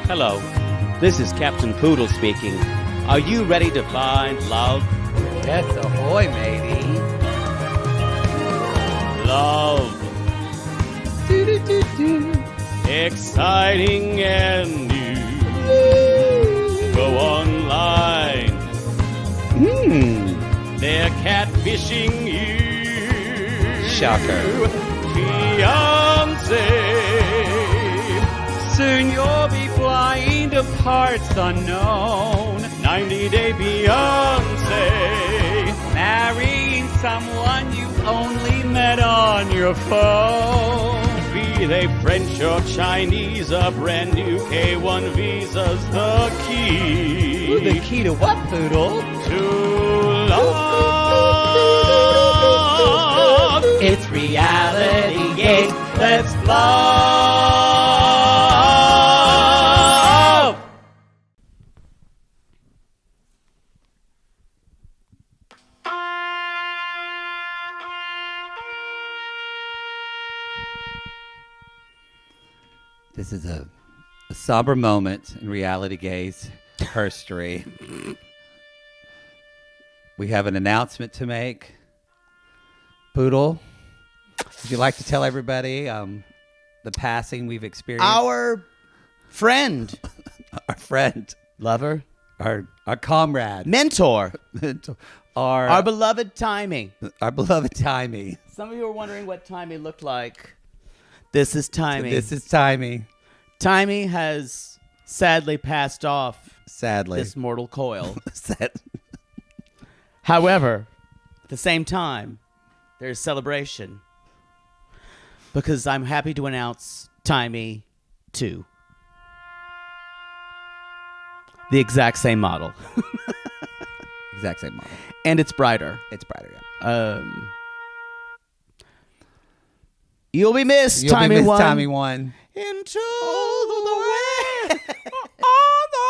Hello, this is Captain Poodle speaking. Are you ready to find love? Yes, ahoy, matey. Love. Do-do-do-do. Exciting and new. Go online. They're catfishing you. Shocker. Fiancé. Soon you'll be flying to parts unknown. 90-day Beyonce. Marrying someone you only met on your phone. Be they French or Chinese, a brand new K1 visa's the key. Ooh, the key to what, Poodle? To love. It's reality gaze. Let's love. This is a somber moment in reality gaze history. We have an announcement to make. Poodle, would you like to tell everybody the passing we've experienced? Our friend, Our friend, lover, our comrade, mentor, our beloved Timey. beloved Timey. Some of you are wondering what Timey looked like. This is Timey. This is Timey. Timey has sadly passed off Sadly. this mortal coil. Sad. However, at the same time, there's celebration because I'm happy to announce Timey 2. The exact same model. Exact same model. And it's brighter. It's brighter, yeah. You'll be missed, You'll Timey be missed, 1. Timey 1. Into the way. On the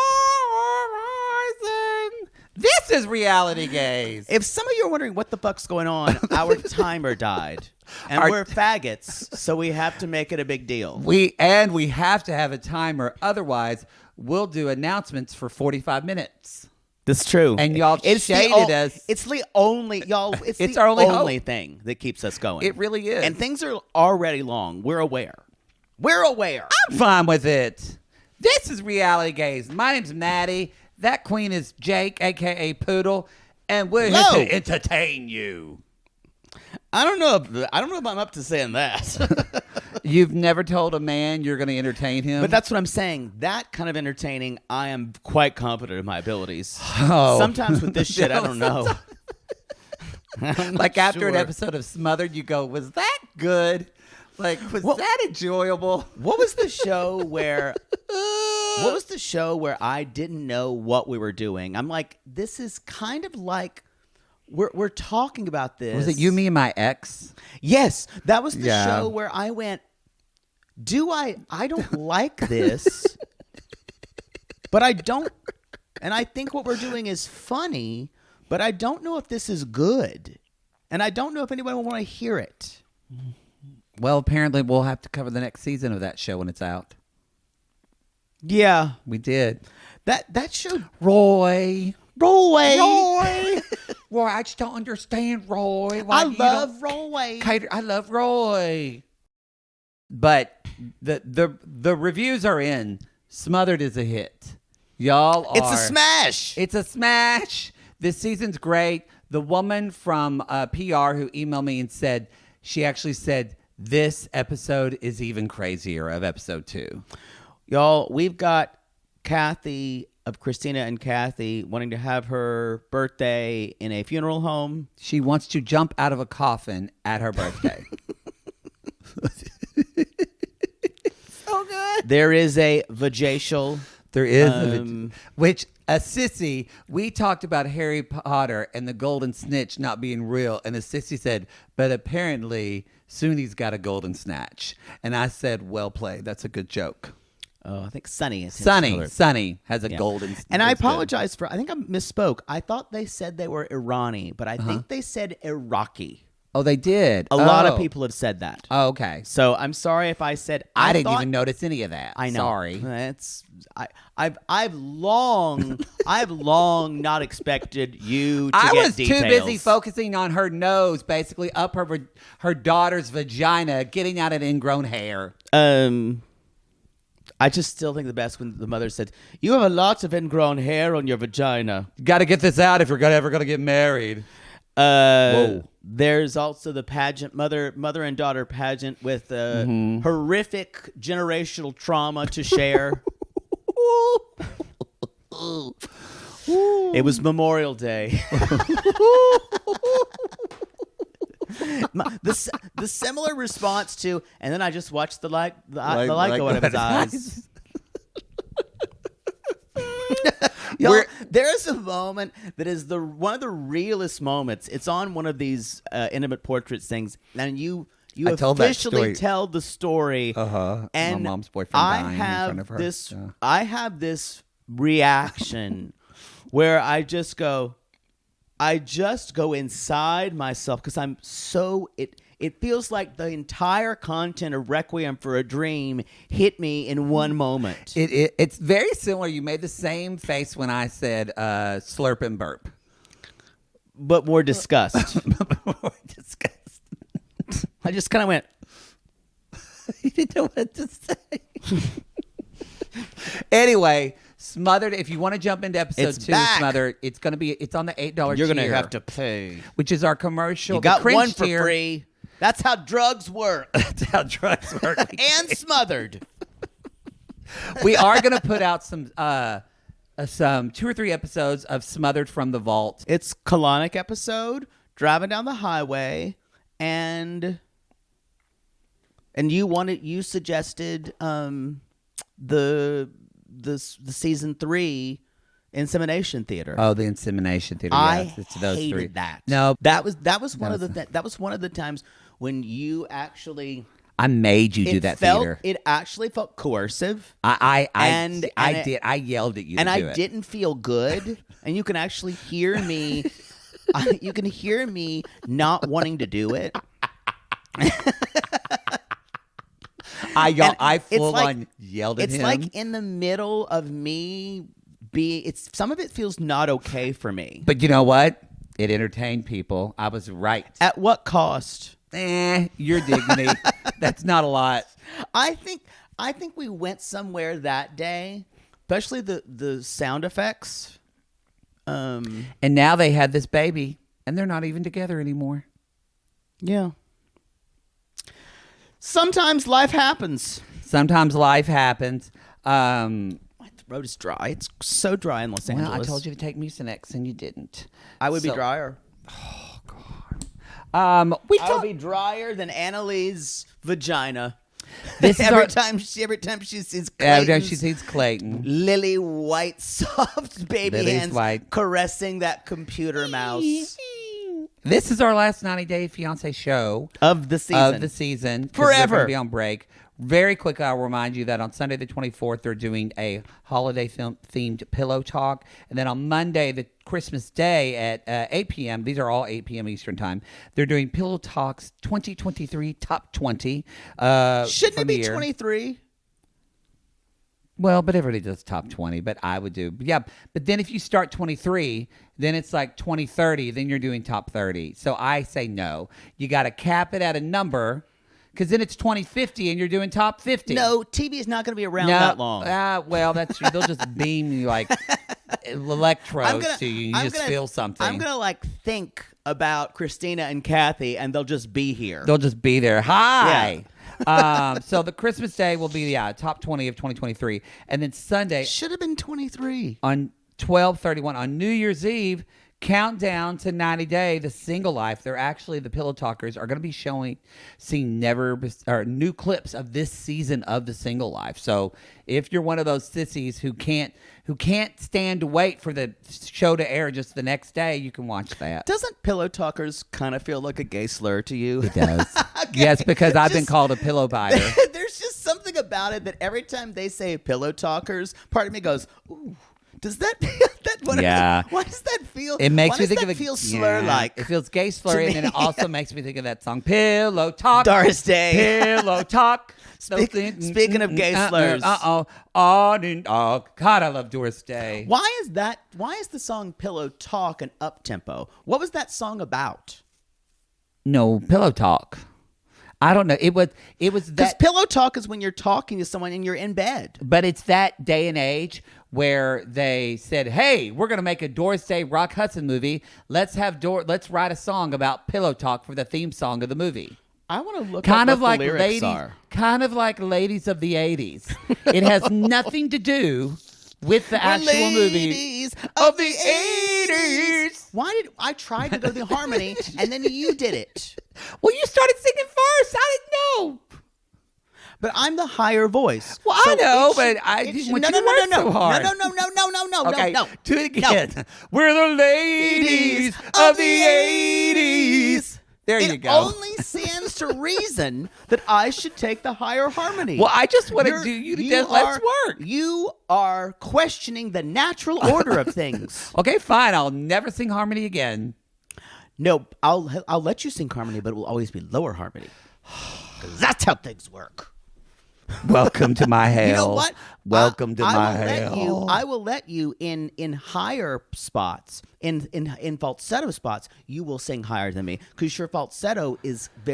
horizon. This is reality gaze. If some of you are wondering what the fuck's going on, our timer died. And we're faggots, so we have to make it a big deal. We have to have a timer. Otherwise, we'll do announcements for 45 minutes. That's true. And y'all shaded us. It's the only, y'all, it's It's the our only only hope. thing that keeps us going. It really is. And things are already long. We're aware. We're aware. I'm fine with it. This is reality gaze. My name's Maddie. That queen is Jake, a.k.a. Poodle. And we're here No. to entertain you. I don't know if I'm up to saying that. You've never told a man you're going to entertain him? But that's what I'm saying. That kind of entertaining, I am quite confident in my abilities. Oh. Sometimes with this shit, I don't know. Like after an episode of Smothered, you go, was that good? Like, was that enjoyable? What was the show where I didn't know what we were doing? I'm like, this is kind of like we're talking about this. Was it You, Me, and My Ex? Yes, that was the Yeah. show where I went, I don't like this, but I don't, and I think what we're doing is funny, but I don't know if this is good, and I don't know if anyone will want to hear it. Well, apparently we'll have to cover the next season of that show when it's out. Yeah, We did. that show. Roy. Roy. Roy, I just don't understand Roy. I love Roy. I love Roy. But the reviews are in. Smothered is a hit. Y'all are. It's a smash. It's a smash. This season's great. The woman from PR who emailed me and said, she actually said, this episode is even crazier of episode 2. Y'all, we've got Kathy of Christina and Kathy wanting to have her birthday in a funeral home. She wants to jump out of a coffin at her birthday. So good. There is a vajacial. There is, which a Sissy, we talked about Harry Potter and the golden snitch not being real. And a Sissy said, but apparently Sooney's got a golden snatch. And I said, well played. That's a good joke. Oh, I think Sunny is his Sunny color. has a golden. And I apologize I think I misspoke. I thought they said they were Irani, but I think they said Iraqi. Oh, they did. A lot of people have said that. Oh, okay. So I'm sorry if I said I didn't even notice any of that. I know. Sorry. I've long not expected you to I get was details. too busy focusing on her nose, basically up her daughter's vagina, getting out an ingrown hair. I just still think the best when the mother said, "You have a lot of ingrown hair on your vagina." Got to get this out if you're ever going to get married. Whoa. There's also the pageant, mother and daughter pageant with horrific generational trauma to share. It was Memorial Day. The similar response to, and then I just watched the light go out of his eyes. Y'all, there is a moment that is one of the realest moments. It's on one of these intimate portraits things, and you officially tell the story. And my mom's boyfriend dying in front of her. I have this reaction where I just go inside myself because I'm so It feels like the entire content of Requiem for a Dream hit me in one moment. It's very similar. You made the same face when I said slurp and burp. But more disgust. I just kind of went. You didn't know what to say. Anyway, Smothered. If you want to jump into episode 2, Smothered, it's on the $8 tier. You're going to have to pay. Which is our commercial. You got one for free. That's how drugs work. That's how drugs work. And Smothered. We are going to put out some 2 or 3 episodes of Smothered from the Vault. It's colonic episode, driving down the highway, and you suggested the season 3 Insemination Theater. Oh, the Insemination Theater. I it's those hated 3. that. No, that was one of the times when you actually. I made you do that theater. It actually felt coercive. I did. I yelled at you, and I didn't feel good. And you can actually hear me. You can hear me not wanting to do it. I full on yelled at him. It's like in the middle of me some of it feels not okay for me. But you know what? It entertained people. I was right. At what cost? Your dignity. That's not a lot. I think we went somewhere that day, especially the sound effects. And now they had this baby, and they're not even together anymore. Yeah. Sometimes life happens. My throat is dry. It's so dry in Los Angeles. Well, I told you to take Mucinex, and you didn't. I would be drier. Oh, God. I would be drier than Annalie's vagina. Every time she sees Clayton. Lily white, soft baby hands caressing that computer mouse. This is our last 90-day fiancé show of the season. Forever. We're going to be on break. Very quickly, I'll remind you that on Sunday the 24th, they're doing a holiday-themed pillow talk. And then on Monday, the Christmas Day at 8 p.m., these are all 8 p.m. Eastern Time, they're doing Pillow Talks 2023 Top 20. Shouldn't it be 23? Well, but everybody does top 20, but I would do. Yeah, but then if you start 23, then it's like 2030, then you're doing top 30. So I say no. You got to cap it at a number, because then it's 2050 and you're doing top 50. No, TV is not going to be around that long. Well, that's true. They'll just beam you like electrodes to you. You just feel something. I'm going to think about Christina and Kathy, and they'll just be here. They'll just be there. Hi. Yeah. So the Christmas Day will be top 20 of 2023, and then Sunday should have been 23 on 12/31 on New Year's Eve. Countdown to 90 Day, the single life. They're actually the Pillow Talkers are going to be seeing new clips of this season of the single life. So if you're one of those sissies who can't stand to wait for the show to air just the next day, you can watch that. Doesn't Pillow Talkers kind of feel like a gay slur to you? It does. Okay. Yes, because I've been called a pillow biter. There's just something about it that every time they say Pillow Talkers, part of me goes, ooh. Does that Yeah. Why does that feel? It makes why me does think that of feel slur-like? It feels gay slurry, and then it me. also makes me think of that song "Pillow Talk." Doris Day. Pillow Talk. Speaking of gay slurs. God, I love Doris Day. Why is that? Why is the song "Pillow Talk" an up tempo? What was that song about? No, Pillow Talk. I don't know. It was Because that. pillow talk is when you're talking to someone and you're in bed. But it's that day and age where they said, "Hey, we're going to make a Doris Day Rock Hudson movie. Let's write a song about pillow talk for the theme song of the movie." I want to look Kind up of what like the lyrics ladies, are. kind of like Ladies of the '80s. It has nothing to do with the actual movie Ladies of the '80s. Why did I try to go the harmony and then you did it? Well, you started singing first. I didn't know. But I'm the higher voice. Well, I know, but I didn't want you to work so hard. No. Okay, no. do it again. No. We're the ladies of the '80s. There you It go. only stands to reason that I should take the higher harmony. Well, I just want to do you to death. Let's work. You are questioning the natural order of things. Okay, fine. I'll never sing harmony again. No, I'll let you sing harmony, but it will always be lower harmony. 'Cause that's how things work. Welcome to my hell. You know what? Welcome to my hell. hell. I will let you in higher spots, in falsetto spots. You will sing higher than me because your falsetto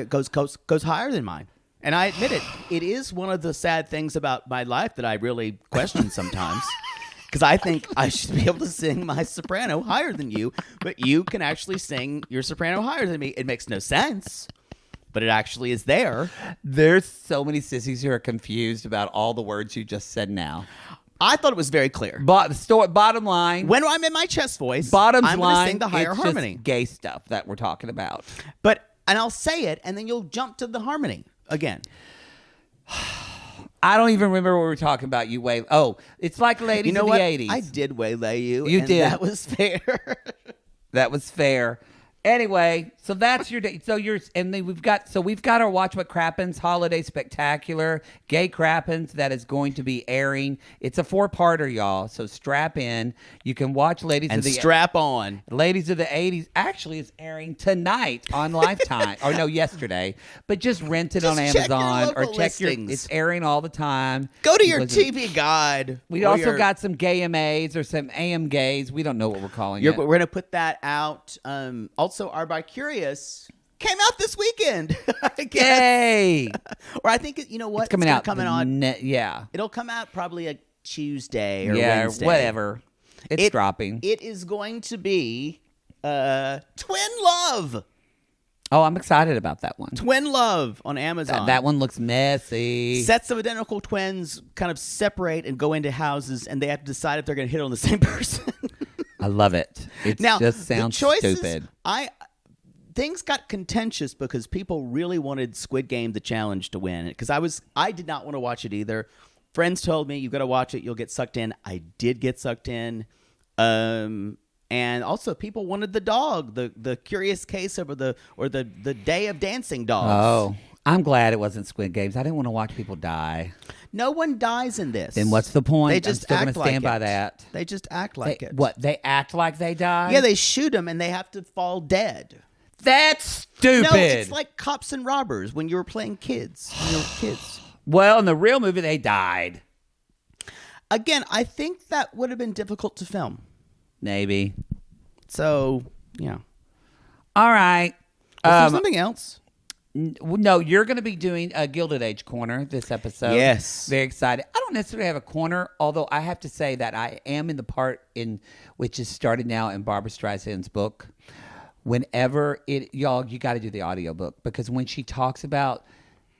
goes higher than mine. And I admit it. It is one of the sad things about my life that I really question sometimes. Because I think I should be able to sing my soprano higher than you, but you can actually sing your soprano higher than me. It makes no sense. But it actually is there. There's so many sissies who are confused about all the words you just said now. I thought it was very clear. Bottom line. When I'm in my chest voice, I'm going to line, sing the higher it's harmony. Just gay stuff that we're talking about. And I'll say it, and then you'll jump to the harmony again. I don't even remember what we were talking about. You way. Oh, it's like Ladies of the '80s. I did waylay you. You and did. That was fair. That was fair. Anyway, so that's your day. And then we've got our Watch What Crappens Holiday Spectacular, Gay Crappens, that is going to be airing. It's a 4-parter, y'all. So strap in. You can watch Ladies of the strap on. Ladies of the '80s. Actually, is airing tonight on Lifetime. Or no, yesterday. But just rent it on Amazon or check listings. It's airing all the time. Go to your TV guide. We also got some gay AMAs or some AM gays. We don't know what we're calling it. We're going to put that out. Also, Our By Curious came out this weekend. I guess. Yay! Or I think, you know what? It's coming out. Yeah. It'll come out probably a Tuesday or Wednesday. Whatever. It's dropping. It is going to be Twin Love. Oh, I'm excited about that one. Twin Love on Amazon. That one looks messy. Sets of identical twins kind of separate and go into houses, and they have to decide if they're going to hit on the same person. I love it. It just sounds stupid. Things got contentious because people really wanted Squid Game the challenge to win. Because I did not want to watch it either. Friends told me, you've got to watch it, you'll get sucked in. I did get sucked in. And also people wanted the dog, the curious case over the day of dancing dogs. Oh, I'm glad it wasn't Squid Games. I didn't want to watch people die. No one dies in this. Then what's the point? They just I'm still act going to stand like by it. that. They just act like it. What? They act like they die? Yeah, they shoot them and they have to fall dead. That's stupid. No, it's like Cops and Robbers when you were playing kids. When you were kids. Well, in the real movie, they died. Again, I think that would have been difficult to film. Maybe. So, yeah. All right. Is there something else? No, you're going to be doing a Gilded Age corner this episode. Yes. Very excited. I don't necessarily have a corner, although I have to say that I am in the part which is started now in Barbara Streisand's book. Whenever y'all, you got to do the audiobook, because when she talks about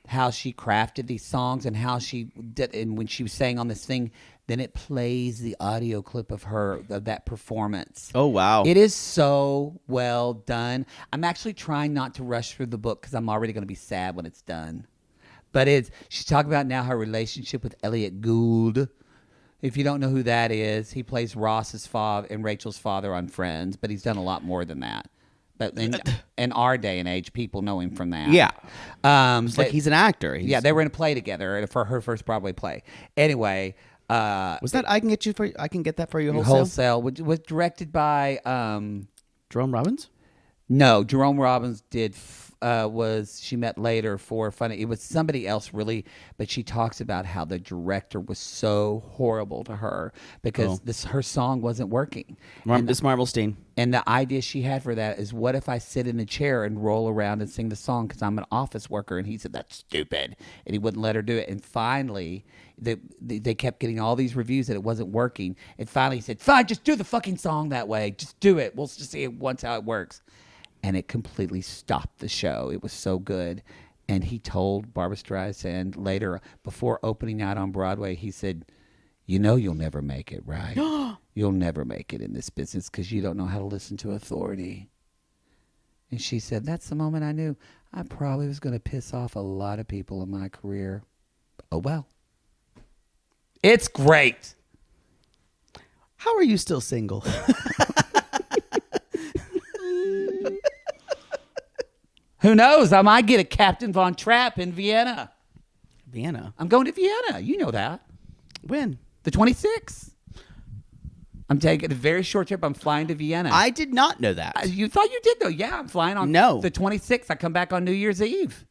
how she crafted these songs and how she did, and when she was saying on this thing, then it plays the audio clip of that performance. Oh, wow. It is so well done. I'm actually trying not to rush through the book because I'm already going to be sad when it's done. But she's talking about now her relationship with Elliot Gould. If you don't know who that is, he plays Ross's father and Rachel's father on Friends, but he's done a lot more than that. But in our day and age, people know him from that. Yeah. It's like he's an actor. They were in a play together for her first Broadway play. Anyway, Was that I can get that for you wholesale? Wholesale was directed by Jerome Robbins? no, Jerome Robbins did was She Met Later for funny. It was somebody else really, but she talks about how the director was so horrible to her because her song wasn't working. Miss Marvelstein. And the idea she had for that is, what if I sit in a chair and roll around and sing the song because I'm an office worker? And he said, that's stupid. And he wouldn't let her do it. And finally, they kept getting all these reviews that it wasn't working. And finally he said, fine, just do the fucking song that way. Just do it. We'll just see it once how it works. And it completely stopped the show. It was so good. And he told Barbra Streisand later, before opening out on Broadway, he said, you know you'll never make it, right? You'll never make it in this business because you don't know how to listen to authority. And she said, that's the moment I knew I probably was going to piss off a lot of people in my career. Oh, well. It's great. How are you still single? Who knows? I might get a Captain Von Trapp in Vienna. Vienna? I'm going to Vienna. You know that. When? The 26th. I'm taking a very short trip. I'm flying to Vienna. I did not know that. You thought you did, though. Yeah, I'm flying on the 26th. I come back on New Year's Eve.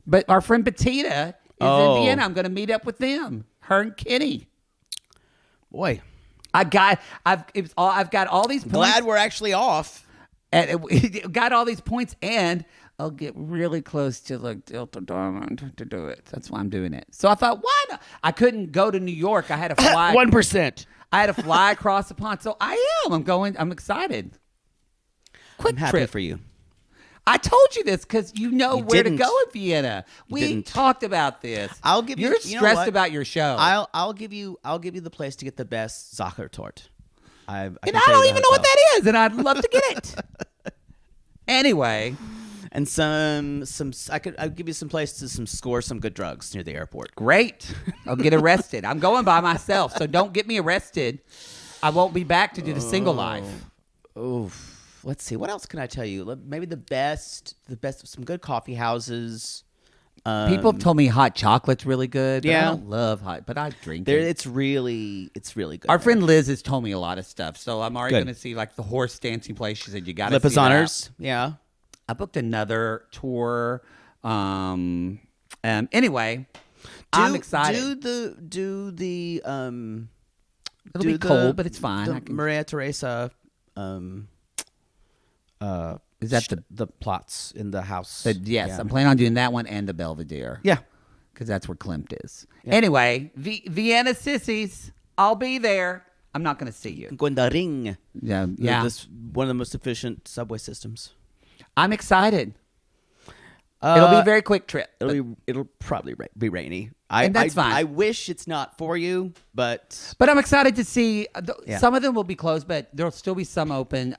But our friend Bettina is in Vienna. I'm going to meet up with them. Her and Kenny. Boy. I've got all these points. Glad we're actually off. And it got all these points, and I'll get really close to like Delta Diamond to do it. That's why I'm doing it. So I thought, why not? I couldn't go to New York. I had to fly. 1%. I had to fly across the pond. So I am. I'm going. I'm excited. Quick I'm happy trip for you. I told you this because you know You where didn't. to go in Vienna. We talked about this. I'll give you. You're you know stressed what? about your show. I'll give you the place to get the best Zuckertorte. And I don't even know what that is, and I'd love to get it. Anyway, and I'll give you some place to score some good drugs near the airport. Great. I'll get arrested. I'm going by myself, so don't get me arrested. I won't be back to do the single life. Oh, let's see. What else can I tell you? Maybe the best, some good coffee houses. People have told me hot chocolate's really good. But Yeah. I don't love hot, but I drink it. It's really good. Our friend Liz has told me a lot of stuff, so I'm already Good. going to see like the horse dancing place. She said you got to see Lipa's that. Honors. Yeah. I booked another tour. Anyway, I'm excited. Do the It'll be cold, but it's fine. The I can- Maria Teresa. Is that the plots in the house? yes, Yeah. I'm planning on doing that one and the Belvedere. Yeah. Because that's where Klimt is. Yeah. Anyway, Vienna Sissies, I'll be there. I'm not going to see you. Going the ring. Yeah. This one of the most efficient subway systems. I'm excited. It'll be a very quick trip. It'll probably be rainy. And that's fine. I wish it's not for you, but I'm excited to see. Some of them will be closed, but there'll still be some open.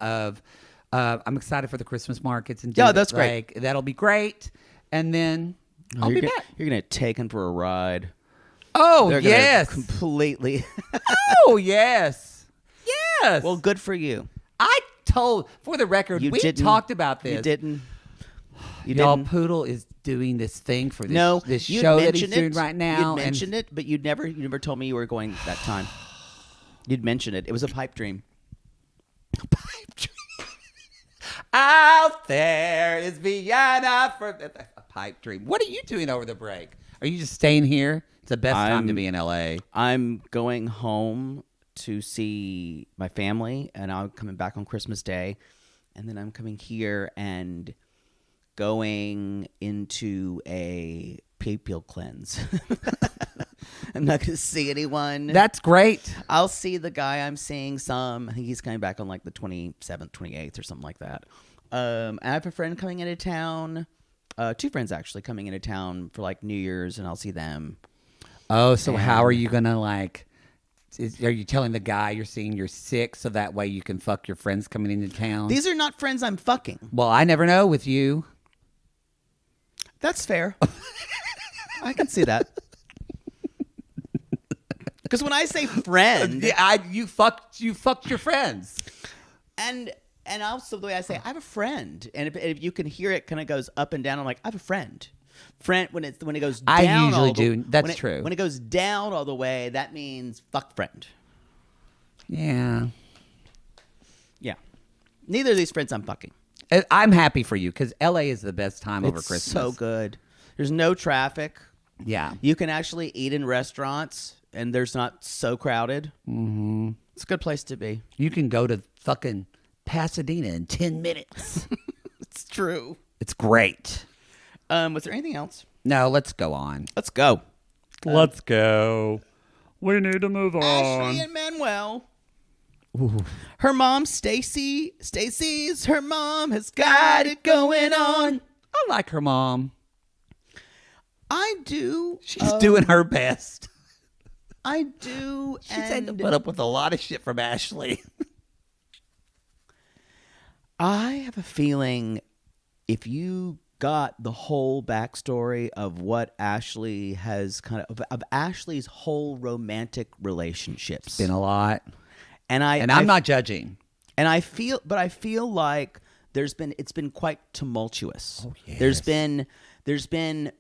I'm excited for the Christmas markets and that's great. That'll be great. And then I'll be back. You're gonna take them for a ride. Oh They're gonna yes, completely. oh yes, yes. Well, good for you. I told, for the record, we talked about this. You didn't. Y'all, Poodle is doing this thing for this, this you'd show that he's mentioned doing right now. You mentioned it, but you never told me you were going that time. You'd mentioned it. It was a pipe dream. Pipe dream. Out there is Vienna for a pipe dream. What are you doing over the break? Are you just staying here? It's the best time to be in LA. I'm going home to see my family, and I'm coming back on Christmas Day, and then I'm coming here and going into a peel cleanse. I'm not going to see anyone. That's great. I'll see the guy I'm seeing some. I think he's coming back on like the 27th, 28th or something like that. I have a friend coming into town. Two friends actually coming into town for like New Year's, and I'll see them. Oh, so how are you going to like... are you telling the guy you're seeing you're sick so that way you can fuck your friends coming into town? These are not friends I'm fucking. Well, I never know with you. That's fair. I can see that. Because when I say friend, you fucked your friends, and also the way I say I have a friend, and if you can hear it, kind of goes up and down. I'm like, I have a friend. Friend, when it goes I down, usually all the, do. That's when it, true. When it goes down all the way, that means fuck friend. Yeah. Yeah. Neither of these friends I'm fucking. I'm happy for you because LA is the best time over It's Christmas. so good. There's no traffic. Yeah. You can actually eat in restaurants, and there's not so crowded. Mm-hmm. It's a good place to be. You can go to fucking Pasadena in 10 minutes. It's true. It's great. Was there anything else? No, let's go on. Let's go. Let's go. We need to move on. Ashley and Manuel. Ooh. Her mom, Stacy's her mom has got it going on. I like her mom. I do. She's doing her best. I do. She's had to put up with a lot of shit from Ashley. I have a feeling if you got the whole backstory of what Ashley has of Ashley's whole romantic relationships. It's been a lot. And I'm not judging. And I feel like it's been quite tumultuous. Oh, yes. There's been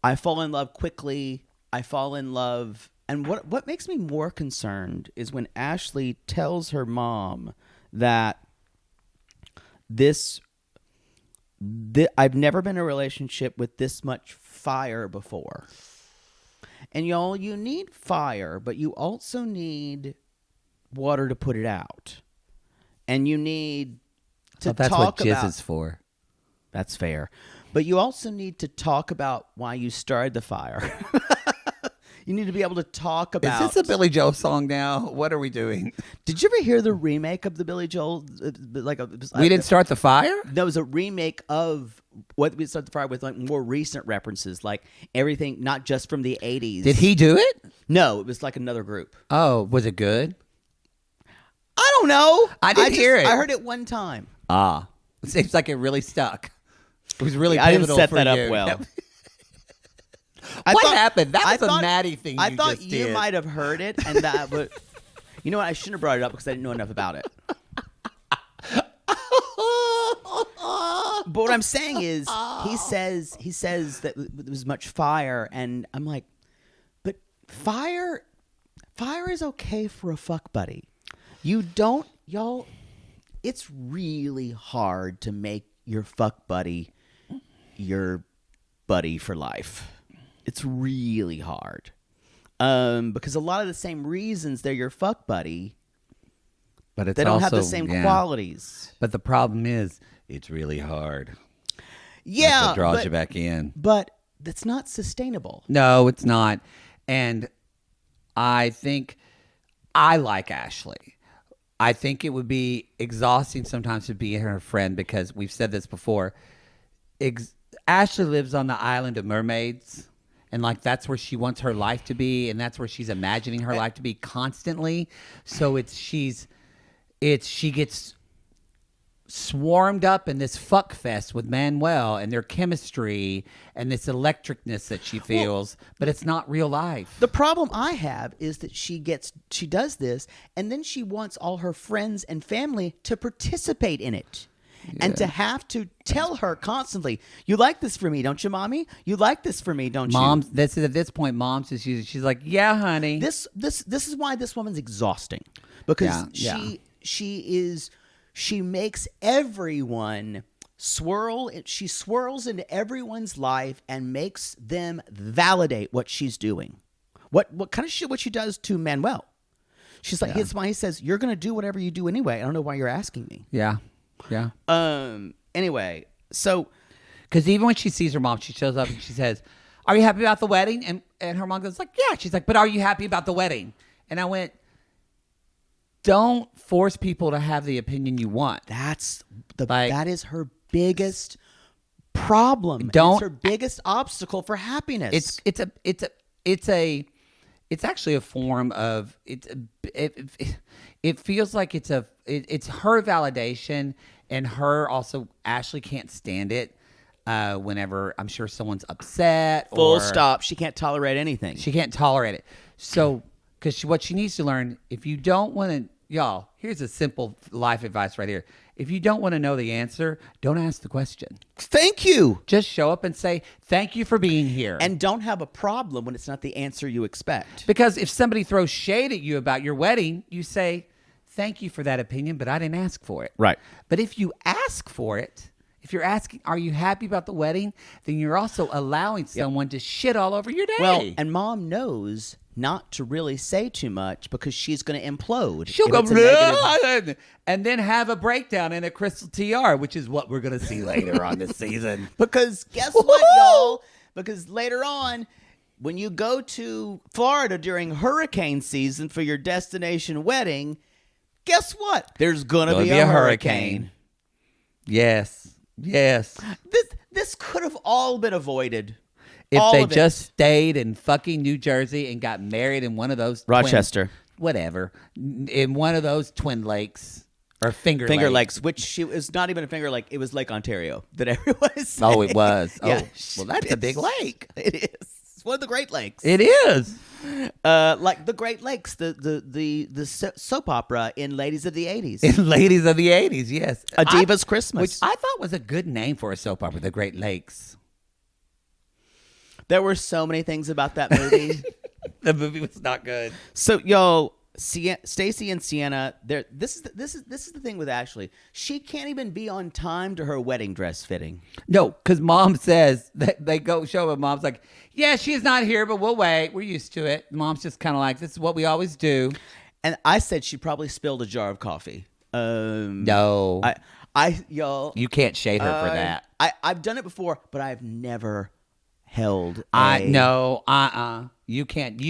I fall in love quickly. I fall in love. And what makes me more concerned is when Ashley tells her mom that I've never been in a relationship with this much fire before. And y'all, you need fire, but you also need water to put it out. And you need to that's talk what jizz about... is for. That's fair. But you also need to talk about why you started the fire. You need to be able to talk about... Is this a Billy Joel song now? What are we doing? Did you ever hear the remake of the Billy Joel? We didn't start the fire? There was a remake of What We Started the Fire with like more recent references, like everything, not just from the 80s. Did he do it? No, it was like another group. Oh, was it good? I don't know. I didn't hear it. I heard it one time. Ah. It seems like it really stuck. It was really I didn't pivotal set for that you. up well. What happened? That was a Maddie thing I you thought just you did. might have heard it, and that would... You know what? I shouldn't have brought it up because I didn't know enough about it. But what I'm saying is, he says that there was much fire, and I'm like, but fire is okay for a fuck buddy. You don't, y'all. It's really hard to make your fuck buddy your buddy for life. It's really hard, because a lot of the same reasons they're your fuck buddy. But it's they don't have the also- same yeah. qualities. But the problem is, it's really hard. Yeah, That's what draws you back in. But that's not sustainable. No, it's not. And I think I like Ashley. I think it would be exhausting sometimes to be her friend because we've said this before. Ashley lives on the island of mermaids. And like that's where she wants her life to be. And that's where she's imagining her life to be constantly. So she gets swarmed up in this fuck fest with Manuel and their chemistry and this electricness that she feels, but it's not real life. The problem I have is that she does this, and then she wants all her friends and family to participate in it. Yeah. And to have to tell her constantly, you like this for me, don't you, mommy? You like this for me, don't you? At this point, mom says she's like, yeah, honey. This is why this woman's exhausting, because she makes everyone swirl. She swirls into everyone's life and makes them validate what she's doing. What kind of shit? What she does to Manuel? She's like, it's why he says, "You're gonna do whatever you do anyway. I don't know why you're asking me." Yeah. Anyway, so because even when she sees her mom, she shows up and she says, "Are you happy about the wedding?" And her mom goes like, "Yeah." She's like, "But are you happy about the wedding?" And I went, don't force people to have the opinion you want. that is her biggest problem. It's her biggest obstacle for happiness. It's actually a form of it feels like it's her validation, and her also Ashley can't stand it whenever I'm sure someone's upset. Full stop. She can't tolerate anything. She can't tolerate it. So what she needs to learn, if you don't want to, y'all, here's a simple life advice right here. if you don't want to know the answer, don't ask the question. Thank you. Just show up and say, thank you for being here. And don't have a problem when it's not the answer you expect. Because if somebody throws shade at you about your wedding, you say, thank you for that opinion, but I didn't ask for it. Right. But if you ask for it, if you're asking, are you happy about the wedding? Then you're also allowing someone to shit all over your day. Well, and Mom knows not to really say too much because she's going to implode. She'll if go, it's a negative- and then have a breakdown in a crystal TR, which is what we're going to see later on this season. Because guess what, y'all? Because later on, when you go to Florida during hurricane season for your destination wedding, guess what? There's going to be a hurricane. Yes. This could have all been avoided. If all they of it. just stayed in fucking New Jersey and got married in one of those Rochester. whatever, in one of those Twin Lakes or Finger Lakes, which it was not even a Finger Lake. It was Lake Ontario that everyone is saying. Oh, it was. Yeah. Oh, well, that's a big lake. It is. It's one of the Great Lakes. It is. Like the Great Lakes, the soap opera in Ladies of the 80s. In Ladies of the 80s, yes. A Diva's Christmas. Which I thought was a good name for a soap opera, The Great Lakes. There were so many things about that movie. The movie was not good. So, yo, Stacy and Sienna, this is the thing with Ashley. She can't even be on time to her wedding dress fitting. No, because Mom says that they go show up. Mom's like, yeah, she's not here, but we'll wait. We're used to it. Mom's just kind of like, this is what we always do. And I said she probably spilled a jar of coffee. No, y'all, you can't shade her for that. I've done it before, but I've never held. You can't.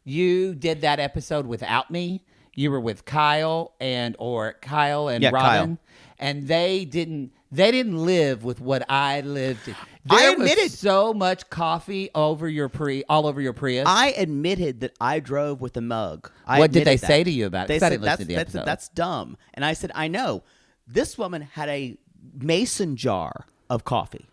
You did that episode without me. You were with Kyle and Robin, Kyle. and they didn't live with what I lived in. I Was admitted so much coffee all over your Prius. I admitted that I drove with a mug. What did they say to you about it? They 'Cause I said didn't listen to the episode. that's dumb. And I said, I know. This woman had a mason jar of coffee.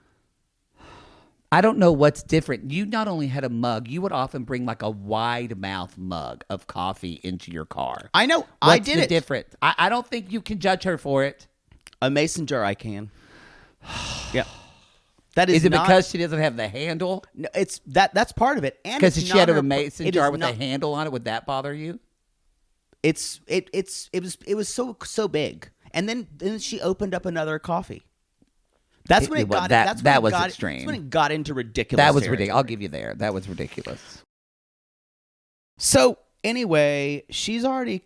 I don't know what's different. You not only had a mug, you would often bring like a wide mouth mug of coffee into your car. I know. What's I did the it. difference? I don't think you can judge her for it. A mason jar, I can. Yeah. That Is it not, because she doesn't have the handle? No, it's that's part of it. And Because it's she had not a her- mason it jar is with not- a handle on it. Would that bother you? It was so big. And then she opened up another coffee. That's when it got. That's when that it was got, extreme. That's when it got into ridiculous. That was territory. ridiculous. I'll give you there. That was ridiculous. So anyway, she's already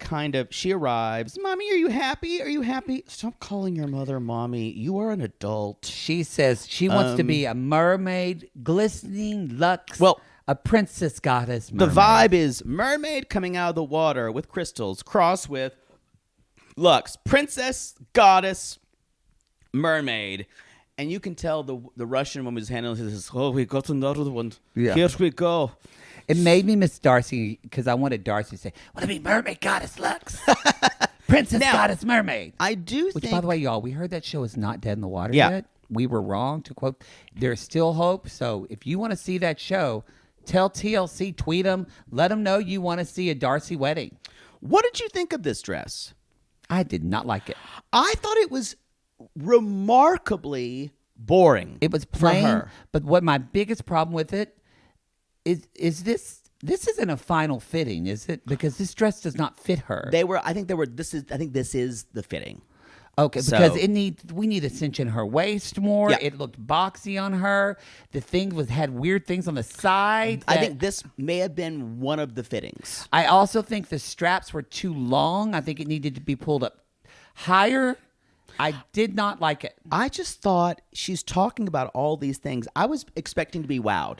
she arrives. Mommy, are you happy? Are you happy? Stop calling your mother mommy. You are an adult. She says she wants to be a mermaid, glistening lux. Well, a princess goddess. The Mermaid. vibe is mermaid coming out of the water with crystals, cross with Lux, princess, goddess, mermaid. And you can tell the Russian woman was handling this. Oh, we got another one. Yeah. Here we go. It made me miss Darcy because I wanted Darcy to say, "Want to be mermaid goddess Lux, princess goddess mermaid." I do Which, think. by the way, y'all, we heard that show is not dead in the water Yeah. yet. We were wrong to quote. There's still hope. So if you want to see that show, tell TLC, tweet them, let them know you want to see a Darcy wedding. What did you think of this dress? I did not like it. I thought it was remarkably boring. It was for plain. her. But what my biggest problem with it is this. This isn't a final fitting, is it? Because this dress does not fit her. I think this is the fitting. Okay, So- because we need to cinch in her waist more. Yeah. It looked boxy on her. The thing had weird things on the side. I think this may have been one of the fittings. I also think the straps were too long. I think it needed to be pulled up higher. I did not like it. I just thought she's talking about all these things. I was expecting to be wowed.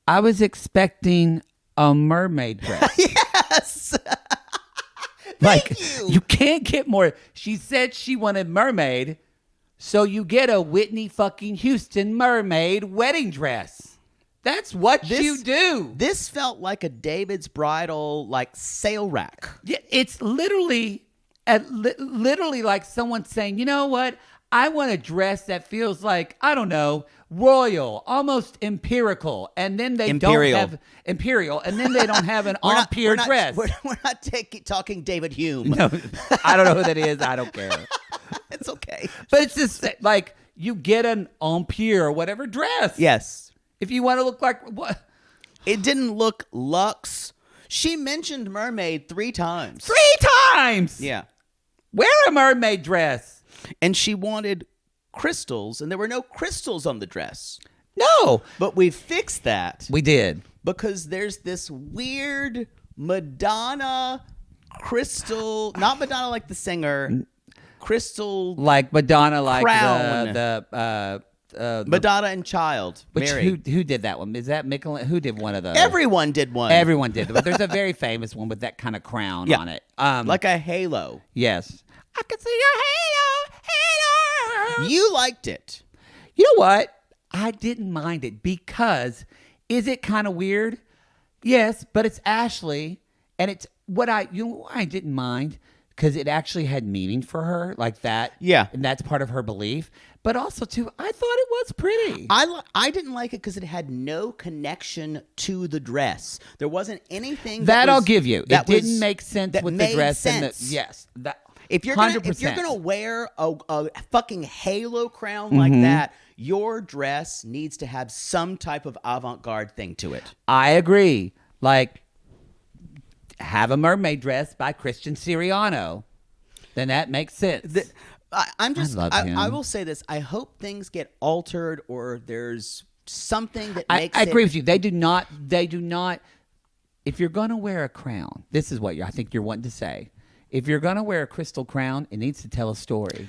I was expecting a mermaid dress. Yes. Like, you. you can't get more. She said she wanted mermaid, so you get a Whitney fucking Houston mermaid wedding dress. That's what you do. This felt like a David's Bridal sale rack. Yeah, it's literally like someone saying, you know what? I want a dress that feels like, I don't know, royal, almost empirical. And then they Imperial. don't have imperial. And then they don't have an We're not- Empire we're not- dress. We're not talking David Hume. No, I don't know who that is. I don't care. It's okay. But it's just like you get an empire or whatever dress. Yes. If you want to look like what? It didn't look luxe. She mentioned mermaid 3 times. 3 times. Yeah. Wear a mermaid dress. And she wanted crystals, and there were no crystals on the dress. No. But we fixed that We did. because there's this weird Madonna crystal, not Madonna like the singer, crystal Like Madonna, like Crown. the Madonna and Child. which Mary. who did that one? Is that Michelin? Who did one of those? Everyone did one. Everyone did. But there's a very famous one with that kind of crown Yeah. on it. Like a halo. Yes. I can see your halo. You liked it. You know what? I didn't mind it because is it kind of weird? Yes, but it's Ashley, and it's what I didn't mind because it actually had meaning for her, like that. Yeah. And that's part of her belief. But also, too, I thought it was pretty. I didn't like it because it had no connection to the dress. There wasn't anything that was- I'll give you. It that was- didn't make sense that with the made dress and the sense. yes. That If you're 100%. gonna wear a fucking halo crown like that, your dress needs to have some type of avant-garde thing to it. I agree. Like, have a mermaid dress by Christian Siriano. Then that makes sense. I'm just. love him. I will say this. I hope things get altered or there's something that I makes. agree with you. They do not. If you're going to wear a crown, this is what I think you're wanting to say. If you're going to wear a crystal crown, it needs to tell a story.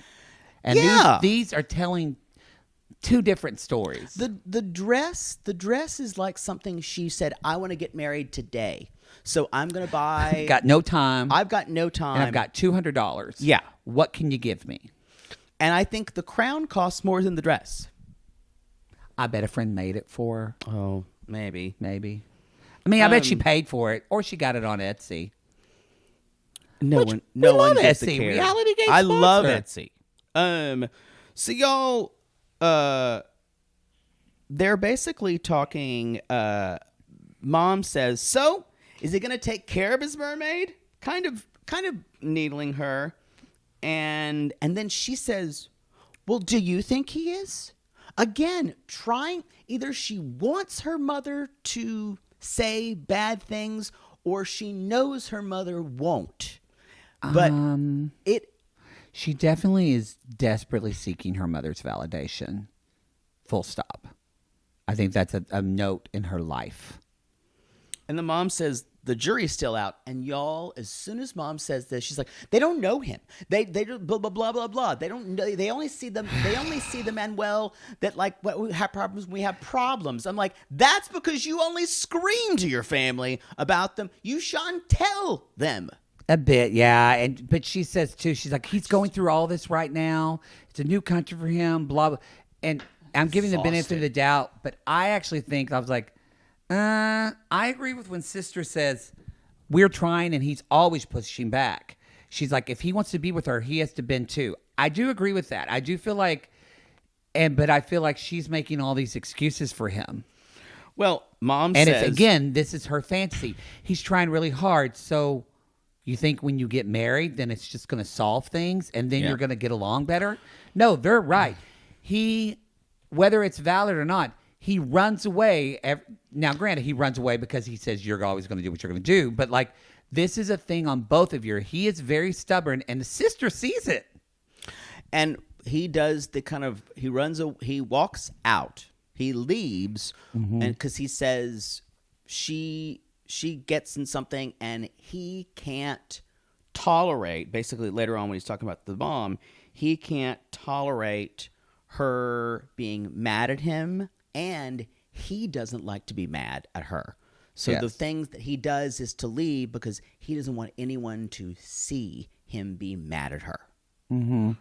And Yeah. these are telling 2 different stories. The dress is like something she said. I want to get married today, so I'm gonna buy. Got no time. I've got no time, and I've got $200. Yeah. What can you give me? and I think the crown costs more than the dress. I bet a friend made it for her. Oh, maybe. Maybe. I mean, I bet she paid for it, or she got it on Etsy. No Which one, we no love one gives a Etsy. care. Reality game I love sponsor. Etsy. So y'all, they're basically talking. Mom says, "So, is he going to take care of his mermaid?" Kind of needling her, and then she says, "Well, do you think he is?" Again, trying. Either she wants her mother to say bad things, or she knows her mother won't. But She definitely is desperately seeking her mother's validation. Full stop. I think that's a note in her life. And the mom says the jury's still out. And y'all, as soon as mom says this, she's like, they don't know him. They blah blah blah blah blah. They don't know. They only see them. They only see the Manuel that like we have problems. We have problems. I'm like, that's because you only scream to your family about them. You shan't tell them. A bit, yeah. But she says too, she's like, he's going through all this right now. It's a new country for him, blah, blah. And I'm giving the benefit of the doubt, but I actually think, I was like, I agree with when sister says, we're trying and he's always pushing back. She's like, if he wants to be with her, he has to bend too. I do agree with that. I do feel like, but I feel like she's making all these excuses for him. Well, mom And says, it's, again, this is her fantasy. He's trying really hard, so you think when you get married, then it's just going to solve things and then you're going to get along better? No, they're right. He, whether it's valid or not, he runs away. Now, granted, he runs away because he says you're always going to do what you're going to do. But, like, this is a thing on both of you. He is very stubborn, and the sister sees it. and he does the kind of, he walks out. He leaves, and because he says she gets in something and he can't tolerate, basically later on when he's talking about the mom, he can't tolerate her being mad at him, and he doesn't like to be mad at her. So Yes. the things that he does is to leave because he doesn't want anyone to see him be mad at her. He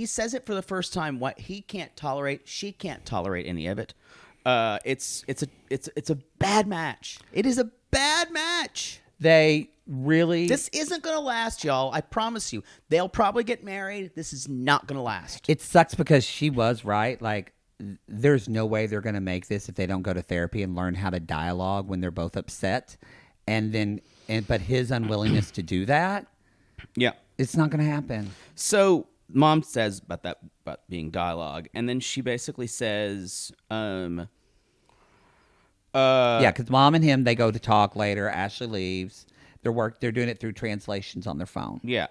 says it for the first time. What he can't tolerate, she can't tolerate any of it. It's a bad match. It is a bad match. They really... This isn't going to last, y'all. I promise you. They'll probably get married. This is not going to last. It sucks because she was right. Like, there's no way they're going to make this if they don't go to therapy and learn how to dialogue when they're both upset. But his unwillingness to do that. Yeah. It's not going to happen. So mom says about being dialogue, and then she basically says, Yeah, because mom and him, they go to talk later. Ashley leaves. They're doing it through translations on their phone. yeah.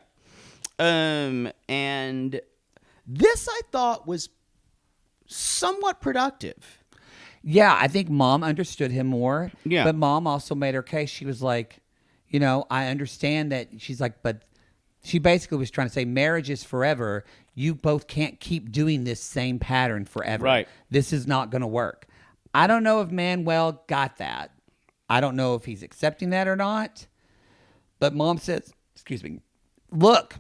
And this I thought was somewhat productive. Yeah, I think mom understood him more. Yeah. But mom also made her case. She was like, I understand that. She's like, but she basically was trying to say marriage is forever. You both can't keep doing this same pattern forever. Right. This is not going to work. I don't know if Manuel got that. I don't know if he's accepting that or not. But mom says, look,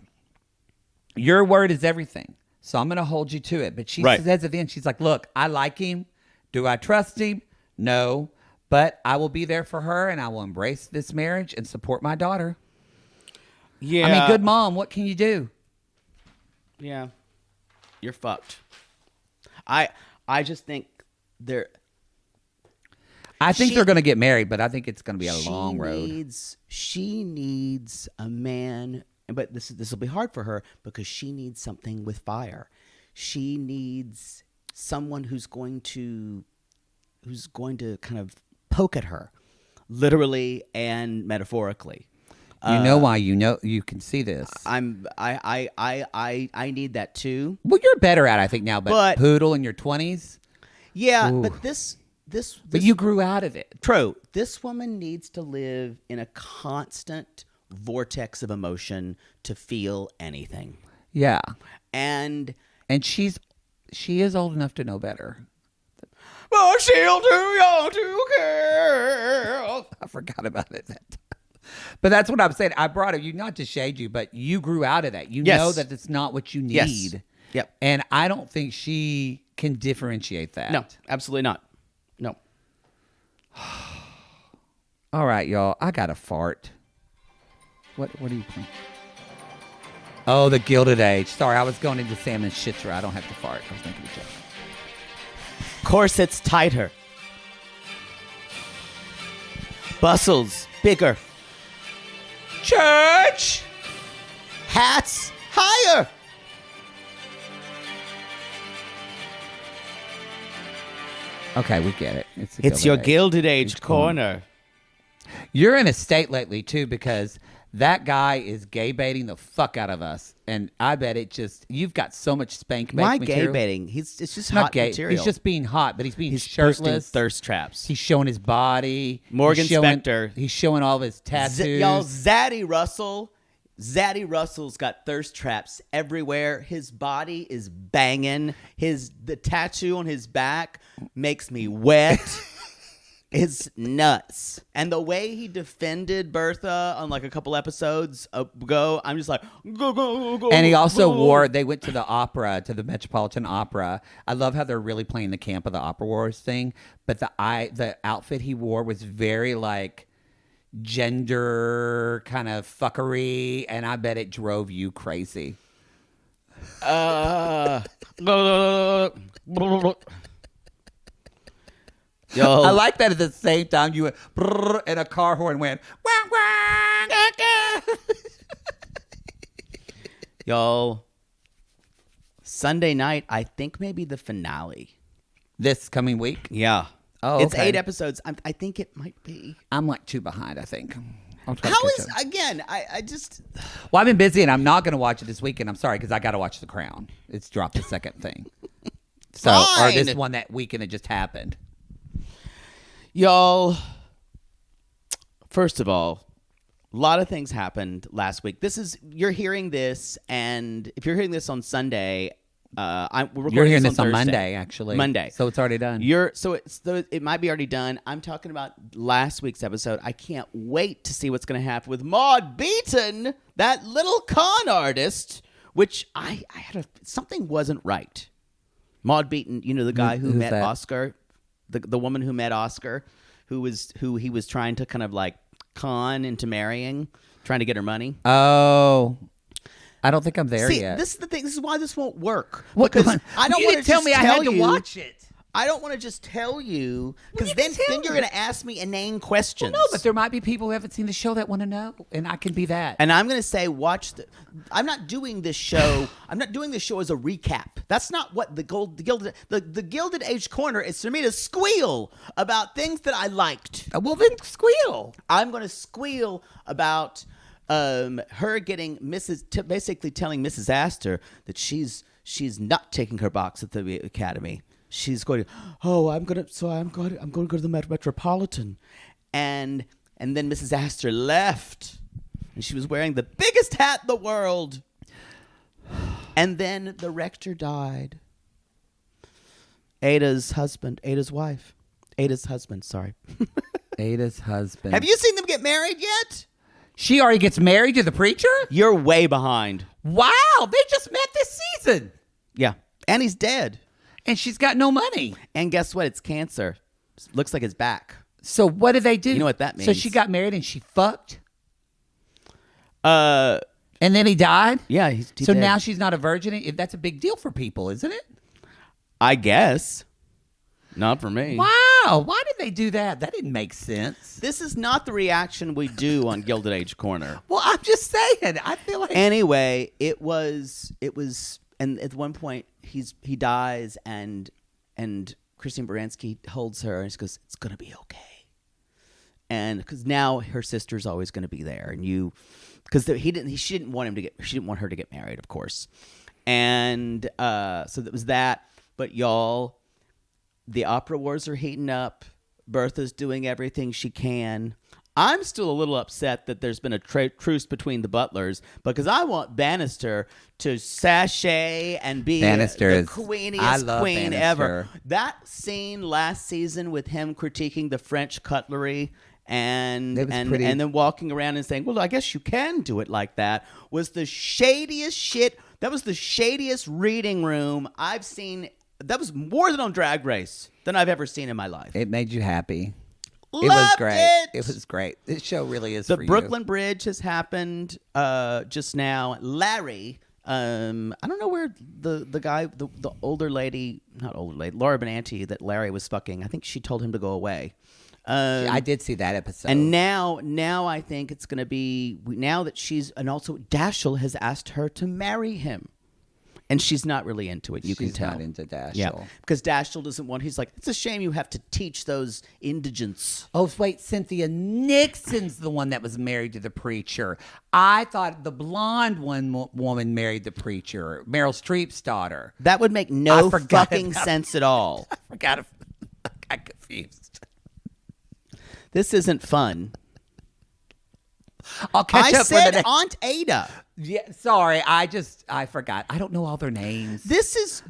your word is everything. So I'm going to hold you to it. But she says at the end, she's like, look, I like him. Do I trust him? No. But I will be there for her, and I will embrace this marriage and support my daughter. Yeah. I mean, good mom. What can you do? Yeah. You're fucked. I just think they're... I think they're going to get married, but I think it's going to be a long road. She needs a man, but this will be hard for her because she needs something with fire. She needs someone who's going to kind of poke at her, literally and metaphorically. Why you can see this. I need that too. Well, you're better at it, I think now, but poodle in your 20s. Yeah, Ooh. but this. But you grew out of it. True. This woman needs to live in a constant vortex of emotion to feel anything. Yeah. And she is old enough to know better. But she'll too young to care. I forgot about it. But that's what I'm saying. I brought it you not to shade you, but you grew out of that. You know that it's not what you need. Yes. Yep. And I don't think she can differentiate that. No, absolutely not. No. All right, y'all. I got a fart. What are you playing? Oh, the Gilded Age. Sorry, I was going into Salmon Shitra. I don't have to fart. I was making a joke. Corsets tighter. Bustles bigger. Church! Hats higher. Okay, we get it. It's your Gilded Age corner. You're in a state lately, too, because that guy is gay baiting the fuck out of us. And I bet you've got so much spank Why material. gay baiting? It's just not hot gay. material. He's just being hot, but he's posting shirtless. thirst traps. He's showing his body. Morgan He's showing, Spector. He's showing all of his tattoos. Y'all, Zaddy Russell's got thirst traps everywhere. His body is banging. The tattoo on his back makes me wet. It's nuts. And the way he defended Bertha on like a couple episodes ago, I'm just like, go. And he also they went to the opera, to the Metropolitan Opera. I love how they're really playing the Camp of the Opera Wars thing. But the outfit he wore was very like gender kind of fuckery. And I bet it drove you crazy. Yo. I like that at the same time you went brrr, and a car horn went wah, wah, Y'all, Sunday night, I think maybe the finale. This coming week? Yeah. Oh, It's okay. 8 episodes. I think it might be. I'm like 2 behind, I think. I'll try to How catch is, up. again, I just... Well, I've been busy and I'm not going to watch it this weekend. I'm sorry because I got to watch The Crown. It's dropped the second thing. So, or this one that weekend that just happened. Y'all, first of all, a lot of things happened last week. You're hearing this, and if you're hearing this on Sunday, we're recording You're hearing this on Thursday. Monday, actually. Monday. So it's already done. It might be already done. I'm talking about last week's episode. I can't wait to see what's going to happen with Maud Beaton, that little con artist, which something wasn't right. Maud Beaton, the guy who met that? Oscar. The woman who met Oscar, who he was trying to kind of like con into marrying, trying to get her money. Oh, I don't think I'm there See, yet. this is the thing. This is why this won't work. What? Because I don't You want didn't to tell me I had to watch it. I don't want to just tell you because you then can tell you're me. going to ask me inane questions. No, but there might be people who haven't seen the show that want to know, and I can be that. And I'm going to say, I'm not doing this show. I'm not doing this show as a recap. That's not what the Gilded Age Corner is for me to squeal about things that I liked. Well, then squeal. I'm going to squeal about her getting basically telling Mrs. Astor that she's not taking her box at the academy. She's going, I'm going to go to the Metropolitan. And then Mrs. Astor left. And she was wearing the biggest hat in the world. And then the rector died. Ada's husband, Ada's husband, sorry. Ada's husband. Have you seen them get married yet? She already gets married to the preacher? You're way behind. Wow, they just met this season. Yeah. And he's dead. And she's got no money. And guess what? It's cancer. Looks like it's back. So what did they do? You know what that means. So she got married and she fucked? And then he died? Yeah. He So did. now she's not a virgin? That's a big deal for people, isn't it? I guess. Not for me. Wow. Why did they do that? That didn't make sense. This is not the reaction we do on Gilded Age Corner. Well, I'm just saying. I feel like... Anyway, it was, and at one point he dies, and Christine Baranski holds her, and she goes, "It's gonna be okay." And because now her sister's always going to be there, and because she didn't want her to get married, of course, and so that was that. But y'all, the opera wars are heating up. Bertha's doing everything she can. I'm still a little upset that there's been a truce between the butlers because I want Bannister to sashay and be the queeniest queen ever. That scene last season with him critiquing the French cutlery and then walking around and saying, "Well, I guess you can do it like that," was the shadiest shit. That was the shadiest reading room I've seen. That was more than on Drag Race than I've ever seen in my life. It made you happy. Loved it was great. It was great. This show really is the for Brooklyn you. Bridge has happened just now. Larry, I don't know where the guy, the older lady, not older lady, Laura Benanti that Larry was fucking. I think she told him to go away. I did see that episode. And now I think it's going to be, now that and also Dashiell has asked her to marry him. And she's not really into it. You can tell. She's not into Dashiell. Yeah, because Dashiell doesn't want. He's like, it's a shame you have to teach those indigents. Oh, wait, Cynthia Nixon's the one that was married to the preacher. I thought the blonde woman married the preacher, Meryl Streep's daughter. That would make no fucking sense at all. I got confused. This isn't fun. I'll catch up said with the Aunt Ada. Yeah, sorry, I forgot. I don't know all their names. This is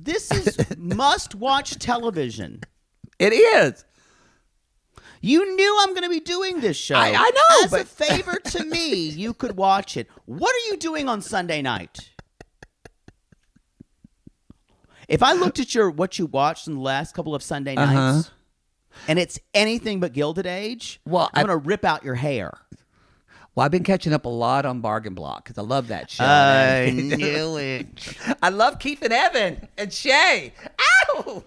must-watch television. It is. You knew I'm going to be doing this show. I know. As a favor to me, you could watch it. What are you doing on Sunday night? If I looked at what you watched in the last couple of Sunday nights, and it's anything but Gilded Age, well, I'm going to rip out your hair. Well, I've been catching up a lot on Bargain Block because I love that show. I knew it. I love Keith and Evan and Shay. Ow!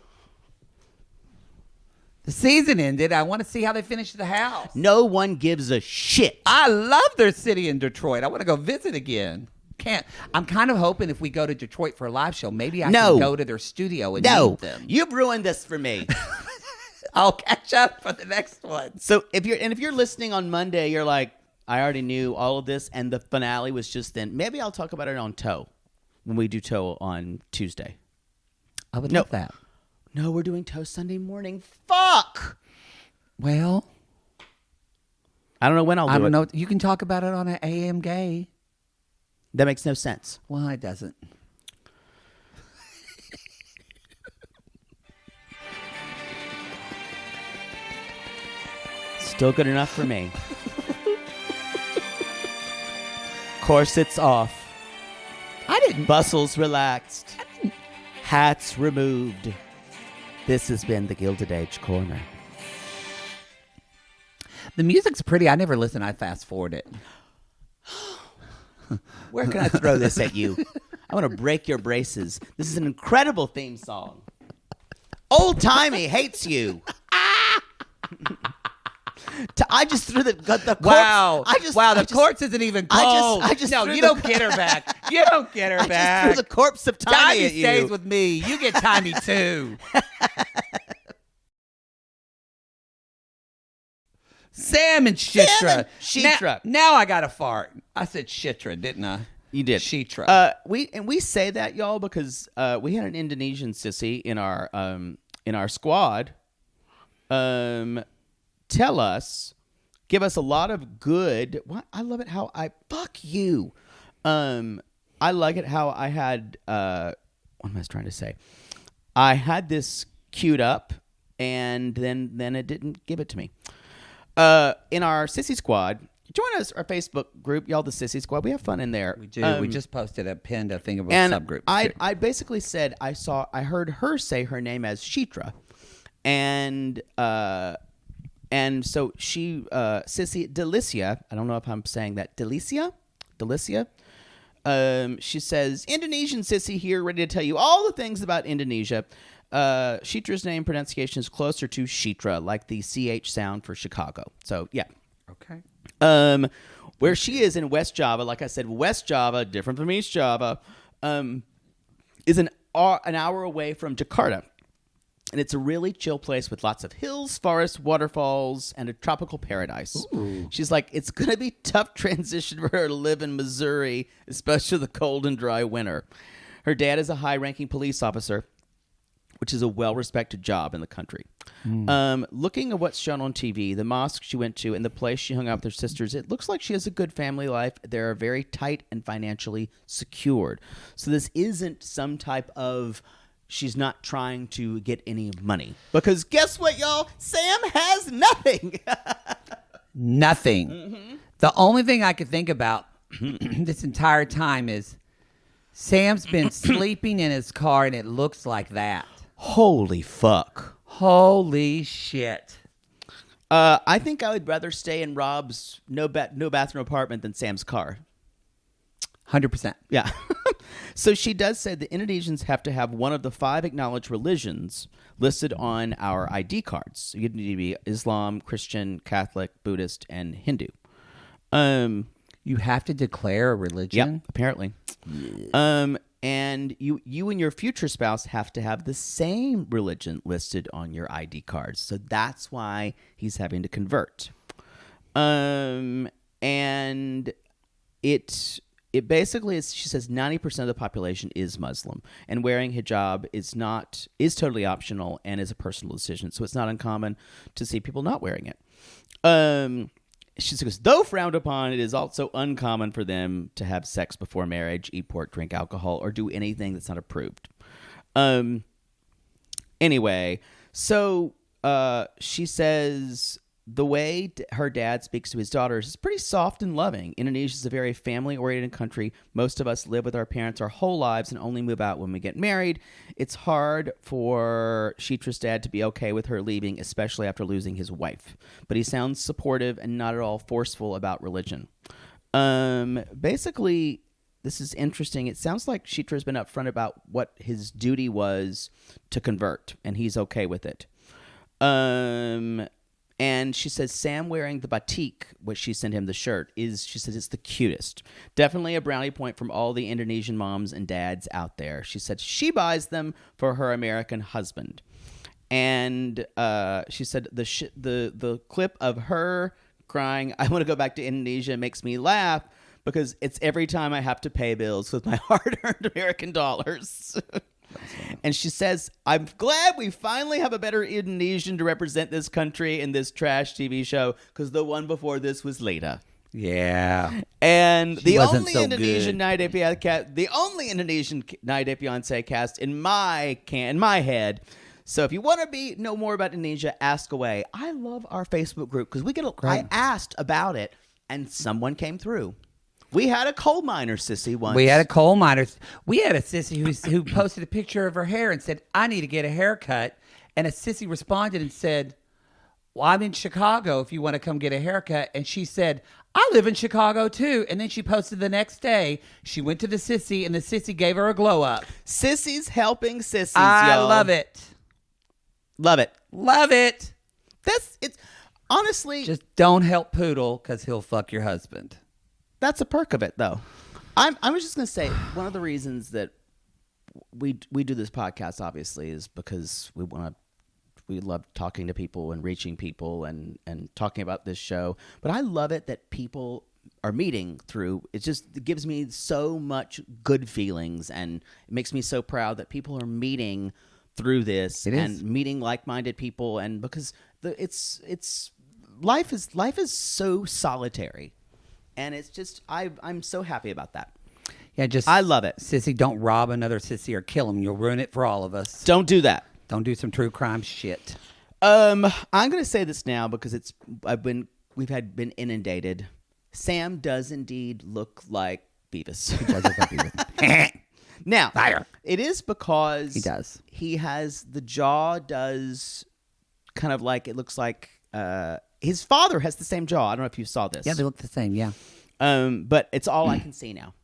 The season ended. I want to see how they finish the house. No one gives a shit. I love their city in Detroit. I want to go visit again. Can't. I'm kind of hoping if we go to Detroit for a live show, maybe I can go to their studio and meet them. You've ruined this for me. I'll catch up for the next one. So if you're listening on Monday, you're like, I already knew all of this, and the finale was just then. Maybe I'll talk about it on Toe when we do Toe on Tuesday. I would love that. No, we're doing Toe Sunday morning. Fuck! Well, I don't know when I'll do it. I don't know. You can talk about it on an AM Gay. That makes no sense. Well, it doesn't. Still good enough for me. Corsets off. I didn't. Bustles relaxed. Hats removed. This has been the Gilded Age Corner. The music's pretty. I never listen. I fast forward it. Where can I throw this at you? I want to break your braces. This is an incredible theme song. Old timey hates you. I just threw the corpse. Wow. The corpse isn't even cold. I just no, threw you the- don't get her back. You don't get her I back. just threw the corpse of Timey Timey at you. stays with me. You get Timey too. Sam and Shitra. Shitra. Now I got a fart. I said Shitra, didn't I? You did. Shitra. We say that, y'all, because we had an Indonesian sissy in our squad. Give us a lot of good. What I love it how fuck you. I like it how I had. What am I trying to say? I had this queued up, and then it didn't give it to me. In our sissy squad. Join us, our Facebook group, y'all, the Sissy Squad. We have fun in there. We do. We just posted a pinned thing about subgroups. I basically said I heard her say her name as Shitra, and so she Sissy Delicia. I don't know if I'm saying that Delicia. She says Indonesian Sissy here, ready to tell you all the things about Indonesia. Shitra's name pronunciation is closer to Shitra, like the CH sound for Chicago. So yeah. Okay. Where she is in West Java, like I said, West Java, different from East Java, is an hour away from Jakarta. And it's a really chill place with lots of hills, forests, waterfalls, and a tropical paradise. Ooh. She's like, it's going to be tough transition for her to live in Missouri, especially the cold and dry winter. Her dad is a high-ranking police officer, which is a well-respected job in the country. Looking at what's shown on TV, the mosque she went to, and the place she hung out with her sisters, it looks like she has a good family life. They're very tight and financially secured. So this isn't some type of, she's not trying to get any money. Because guess what, y'all? Sam has nothing. Nothing. Mm-hmm. The only thing I could think about this entire time is Sam's been sleeping in his car, and it looks like that. Holy fuck. Holy shit. I think I would rather stay in Rob's no bathroom apartment than Sam's car. 100%. Yeah. So she does say the Indonesians have to have one of the 5 acknowledged religions listed on our ID cards. So you need to be Islam, Christian, Catholic, Buddhist, and Hindu. You have to declare a religion? Yep, apparently. Yeah. And you and your future spouse have to have the same religion listed on your ID cards. So that's why he's having to convert. And it basically is, she says 90% of the population is Muslim, and wearing hijab is totally optional and is a personal decision. So it's not uncommon to see people not wearing it. She says, though frowned upon, it is also uncommon for them to have sex before marriage, eat pork, drink alcohol, or do anything that's not approved. Anyway, so she says the way her dad speaks to his daughters is pretty soft and loving. Indonesia is a very family-oriented country. Most of us live with our parents our whole lives and only move out when we get married. It's hard for Shitra's dad to be okay with her leaving, especially after losing his wife. But he sounds supportive and not at all forceful about religion. Basically, this is interesting. It sounds like Shitra's been upfront about what his duty was to convert, and he's okay with it. And she says Sam wearing the batik, which she sent him the shirt, she says it's the cutest. Definitely a brownie point from all the Indonesian moms and dads out there. She said she buys them for her American husband. And she said the clip of her crying, I want to go back to Indonesia, makes me laugh because it's every time I have to pay bills with my hard-earned American dollars. And she says, I'm glad we finally have a better Indonesian to represent this country in this trash TV show, because the one before this was Leda. Yeah. And the only Indonesian 90 Day Fiancé cast in my head. So if you want to know more about Indonesia, ask away. I love our Facebook group because I asked about it and someone came through. We had a coal miner sissy once. We had a coal miner. We had a sissy who posted a picture of her hair and said, I need to get a haircut. And a sissy responded and said, well, I'm in Chicago if you want to come get a haircut. And she said, I live in Chicago too. And then she posted the next day. She went to the sissy and the sissy gave her a glow up. Sissies helping sissies, I y'all. love it. Love it. Love it. It's honestly Just don't help Poodle because he'll fuck your husband. that's a perk of it, though. I was just gonna say one of the reasons that we do this podcast, obviously, is because we love talking to people and reaching people and talking about this show. But I love it that people are meeting through. It gives me so much good feelings, and it makes me so proud that people are meeting through this and meeting like-minded people. And because life is so solitary, and it's just I'm so happy about that. Yeah, I love it. Sissy, don't rob another sissy or kill him. You'll ruin it for all of us. Don't do that. Don't do some true crime shit. I'm gonna say this now because we've been inundated. Sam does indeed look like Beavis. He does look like Beavis. Now, Fire. it is because He does. He has the jaw does kind of like it looks like his father has the same jaw. I don't know if you saw this. Yeah, they look the same. Yeah. But it's all I can see now.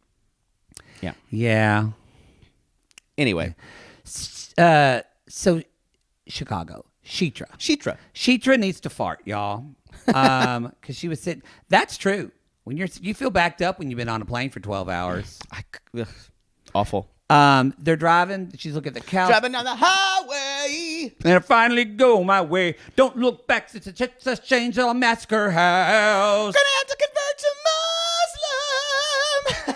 Yeah. Yeah. Anyway, So Chicago, Sheetra needs to fart, y'all, because she was sitting. That's true. When you feel backed up when you've been on a plane for 12 hours. awful. They're driving. She's looking at the couch. Driving down the highway. And I finally go my way. Don't look back. It's a change. I'll massacre house. Gonna have to convert to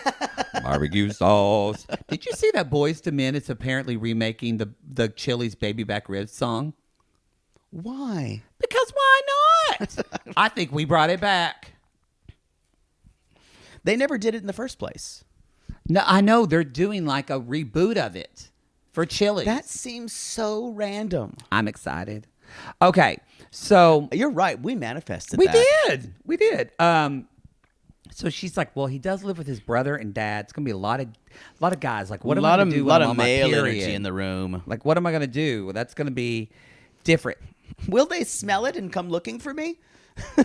Muslim. Barbecue sauce. Did you see that Boyz II Men is apparently remaking the Chili's Baby Back Ribs song? Why? Because why not? I think we brought it back. They never did it in the first place. No, I know they're doing like a reboot of it for Chili's. That seems so random. I'm excited. Okay, so You're right. We manifested we that. We did. So she's like, well, he does live with his brother and dad. It's gonna be a lot of guys. Like, what am I gonna do? A lot when I'm of on my male period? energy in the room. Like, what am I gonna do? Well, that's gonna be different. Will they smell it and come looking for me? I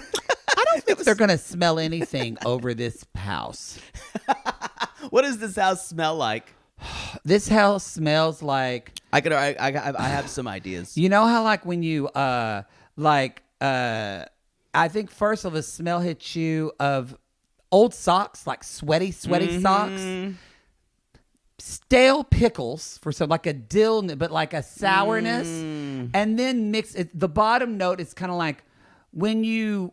don't think they're gonna smell anything over this house. What does this house smell like? This house smells like. I have some ideas. You know how like when you I think first of the smell hits you of old socks, like sweaty socks. Stale pickles for some like a dill, but like a sourness, and then mix it. The bottom note is kind of like when you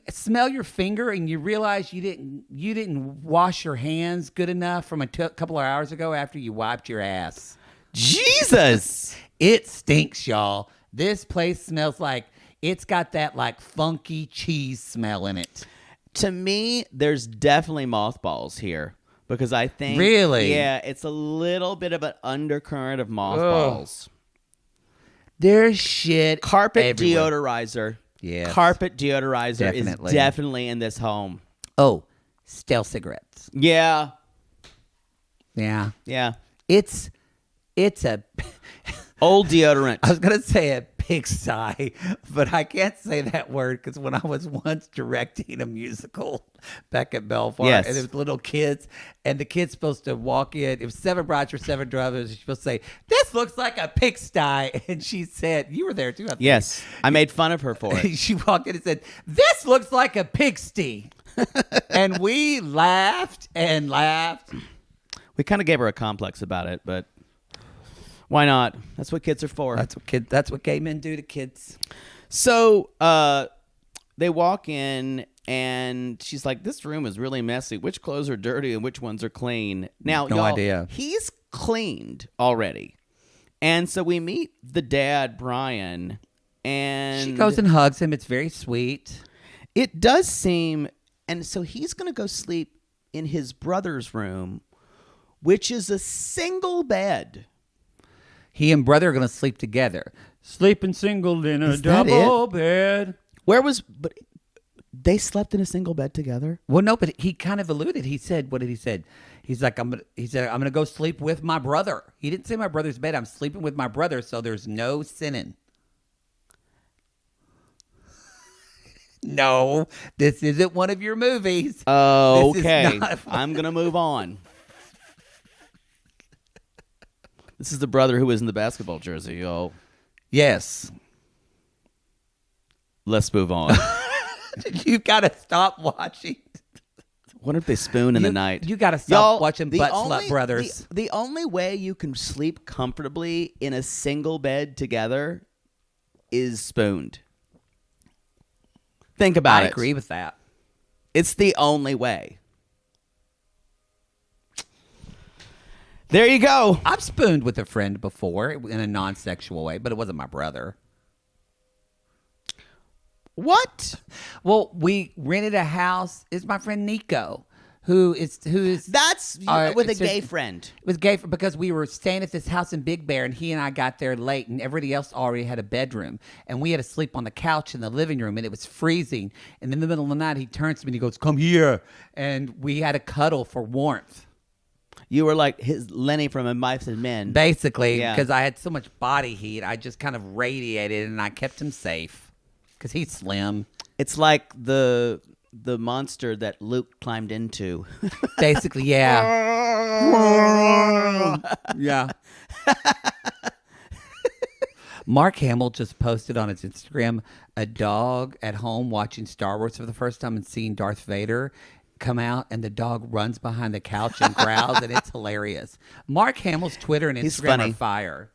smell your finger and you realize you didn't wash your hands good enough from a couple of hours ago after you wiped your ass. Jesus, it stinks, y'all. This place smells like it's got that like funky cheese smell in it. To me, there's definitely mothballs here. Because I think... Really? Yeah, it's a little bit of an undercurrent of mothballs. There's shit Carpet everywhere. deodorizer. Yes. Carpet deodorizer Definitely. is definitely in this home. Oh, stale cigarettes. Yeah. Yeah. Yeah. It's a... Old deodorant. I was going to say a pigsty, but I can't say that word because when I was once directing a musical back at Belfast, yes. and there was little kids, and the kid's supposed to walk in. It was 7 brides for 7 brothers. She's supposed to say, "This looks like a pigsty," and she said, "You were there too." I think. Yes, I made fun of her for it. She walked in and said, "This looks like a pigsty," and we laughed and laughed. We kind of gave her a complex about it, but. Why not? That's what kids are for. That's what gay men do to kids. So they walk in, and she's like, "This room is really messy. Which clothes are dirty and which ones are clean?" Now, no idea. He's cleaned already, and so we meet the dad, Brian, and she goes and hugs him. It's very sweet. It does seem, and so he's going to go sleep in his brother's room, which is a single bed. He and brother are going to sleep together. Sleeping single in a double bed. But they slept in a single bed together? Well, no, but he kind of alluded. He said, what did he say? He's like, I'm going to go sleep with my brother. He didn't say my brother's bed. I'm sleeping with my brother, so there's no sinning. No, this isn't one of your movies. Okay. I'm going to move on. This is the brother who was in the basketball jersey, yo. Yes. Let's move on. You've got to stop watching. What if they spoon in the night? You got to stop Y'all, watching Butt Slut Brothers. The only way you can sleep comfortably in a single bed together is spooned. Think about it. I agree with that. It's the only way. There you go. I've spooned with a friend before in a non-sexual way, but it wasn't my brother. What? Well, we rented a house. It's my friend Nico, who is That's with a gay friend. It was gay because we were staying at this house in Big Bear, and he and I got there late, and everybody else already had a bedroom, and we had to sleep on the couch in the living room, and it was freezing. And in the middle of the night, he turns to me and he goes, "Come here," and we had a cuddle for warmth. You were like his Lenny from A Mice and Men. Basically, Yeah. because I had so much body heat, I just kind of radiated, and I kept him safe because he's slim. It's like the monster that Luke climbed into. Basically, yeah. Yeah. Mark Hamill just posted on his Instagram a dog at home watching Star Wars for the first time and seeing Darth Vader come out, and the dog runs behind the couch and growls, and it's hilarious. Mark Hamill's Twitter and He's Instagram funny. are fire.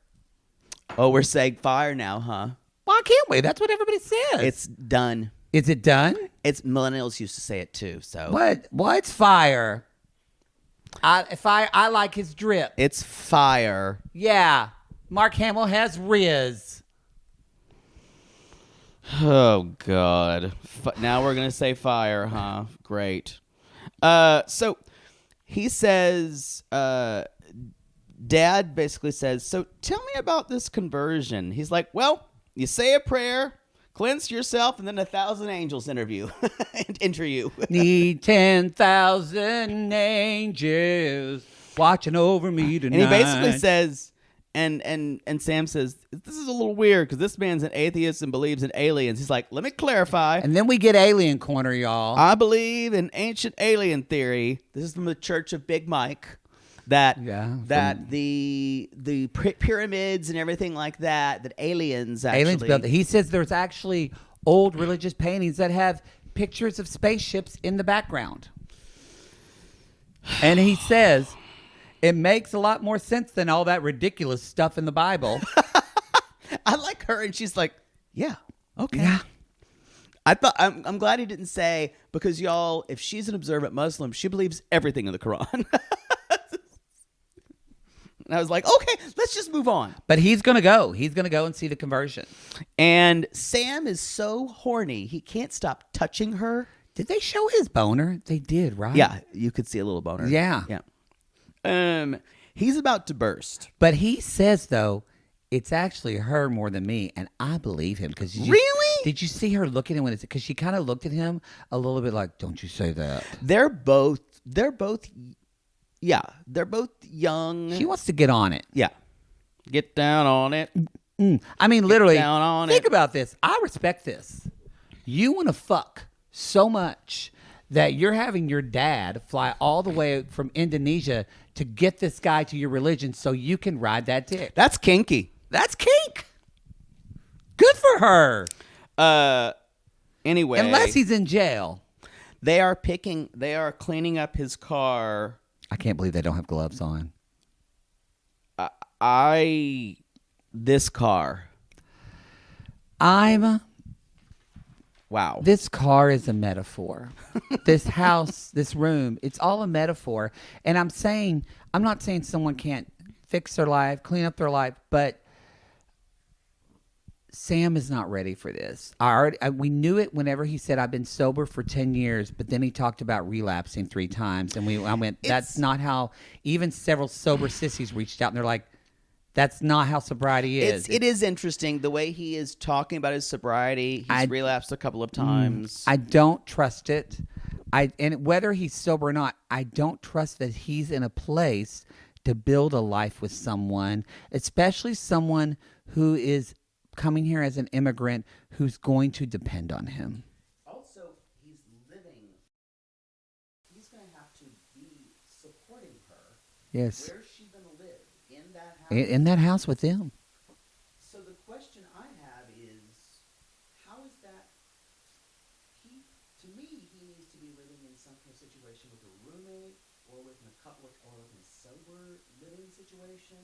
Oh, we're saying fire now, huh? Why can't we? That's what everybody says. It's done. Is it done? It's millennials used to say it too. So What? What's fire? I like his drip. it's fire. Yeah. Mark Hamill has Riz. Oh God! Now we're gonna say fire, huh? Great. So he says, Dad basically says, "So tell me about this conversion." He's like, "Well, you say a prayer, cleanse yourself, and then 1,000 angels enter you." Need 10,000 angels watching over me tonight. And he basically says, and Sam says, "This is a little weird because this man's an atheist and believes in aliens." He's like, "Let me clarify. And then we get Alien Corner, y'all. I believe in ancient alien theory." This is from the Church of Big Mike. That the pyramids and everything like that aliens actually Aliens built it. He says there's actually old religious paintings that have pictures of spaceships in the background. And he says it makes a lot more sense than all that ridiculous stuff in the Bible. I like her, and she's like, "Yeah, okay." Yeah. I'm glad he didn't say, because y'all, if she's an observant Muslim, she believes everything in the Quran. And I was like, okay, let's just move on. But he's going to go. He's going to go and see the conversion. And Sam is so horny, he can't stop touching her. Did they show his boner? They did, right? Yeah, you could see a little boner. Yeah. Yeah. He's about to burst. But he says, though, it's actually her more than me, and I believe him. Really? Did you see her look at him when it's because she kind of looked at him a little bit like, "Don't you say that." They're both young. She wants to get on it. Yeah. Get down on it. I mean, literally, down on think it. about this. I respect this. You want to fuck so much that you're having your dad fly all the way from Indonesia to get this guy to your religion so you can ride that dick. That's kinky. That's kink. Good for her. Anyway. Unless he's in jail. They are cleaning up his car. I can't believe they don't have gloves on. This car. Wow. This car is a metaphor. This house, this room, it's all a metaphor. And I'm not saying someone can't fix their life, clean up their life, but Sam is not ready for this. We knew it whenever he said, "I've been sober for 10 years," but then he talked about relapsing 3 times. And I went, that's not how, even several sober sissies reached out and they're like, that's not how sobriety is. It is interesting the way he is talking about his sobriety. He's relapsed a couple of times. I don't trust it. And whether he's sober or not, I don't trust that he's in a place to build a life with someone, especially someone who is coming here as an immigrant who's going to depend on him. Also, he's going to have to be supporting her. Yes. Where's she going to live? In that house? In that house with them. So the question situation with a roommate, or within a couple of, or within a sober living situation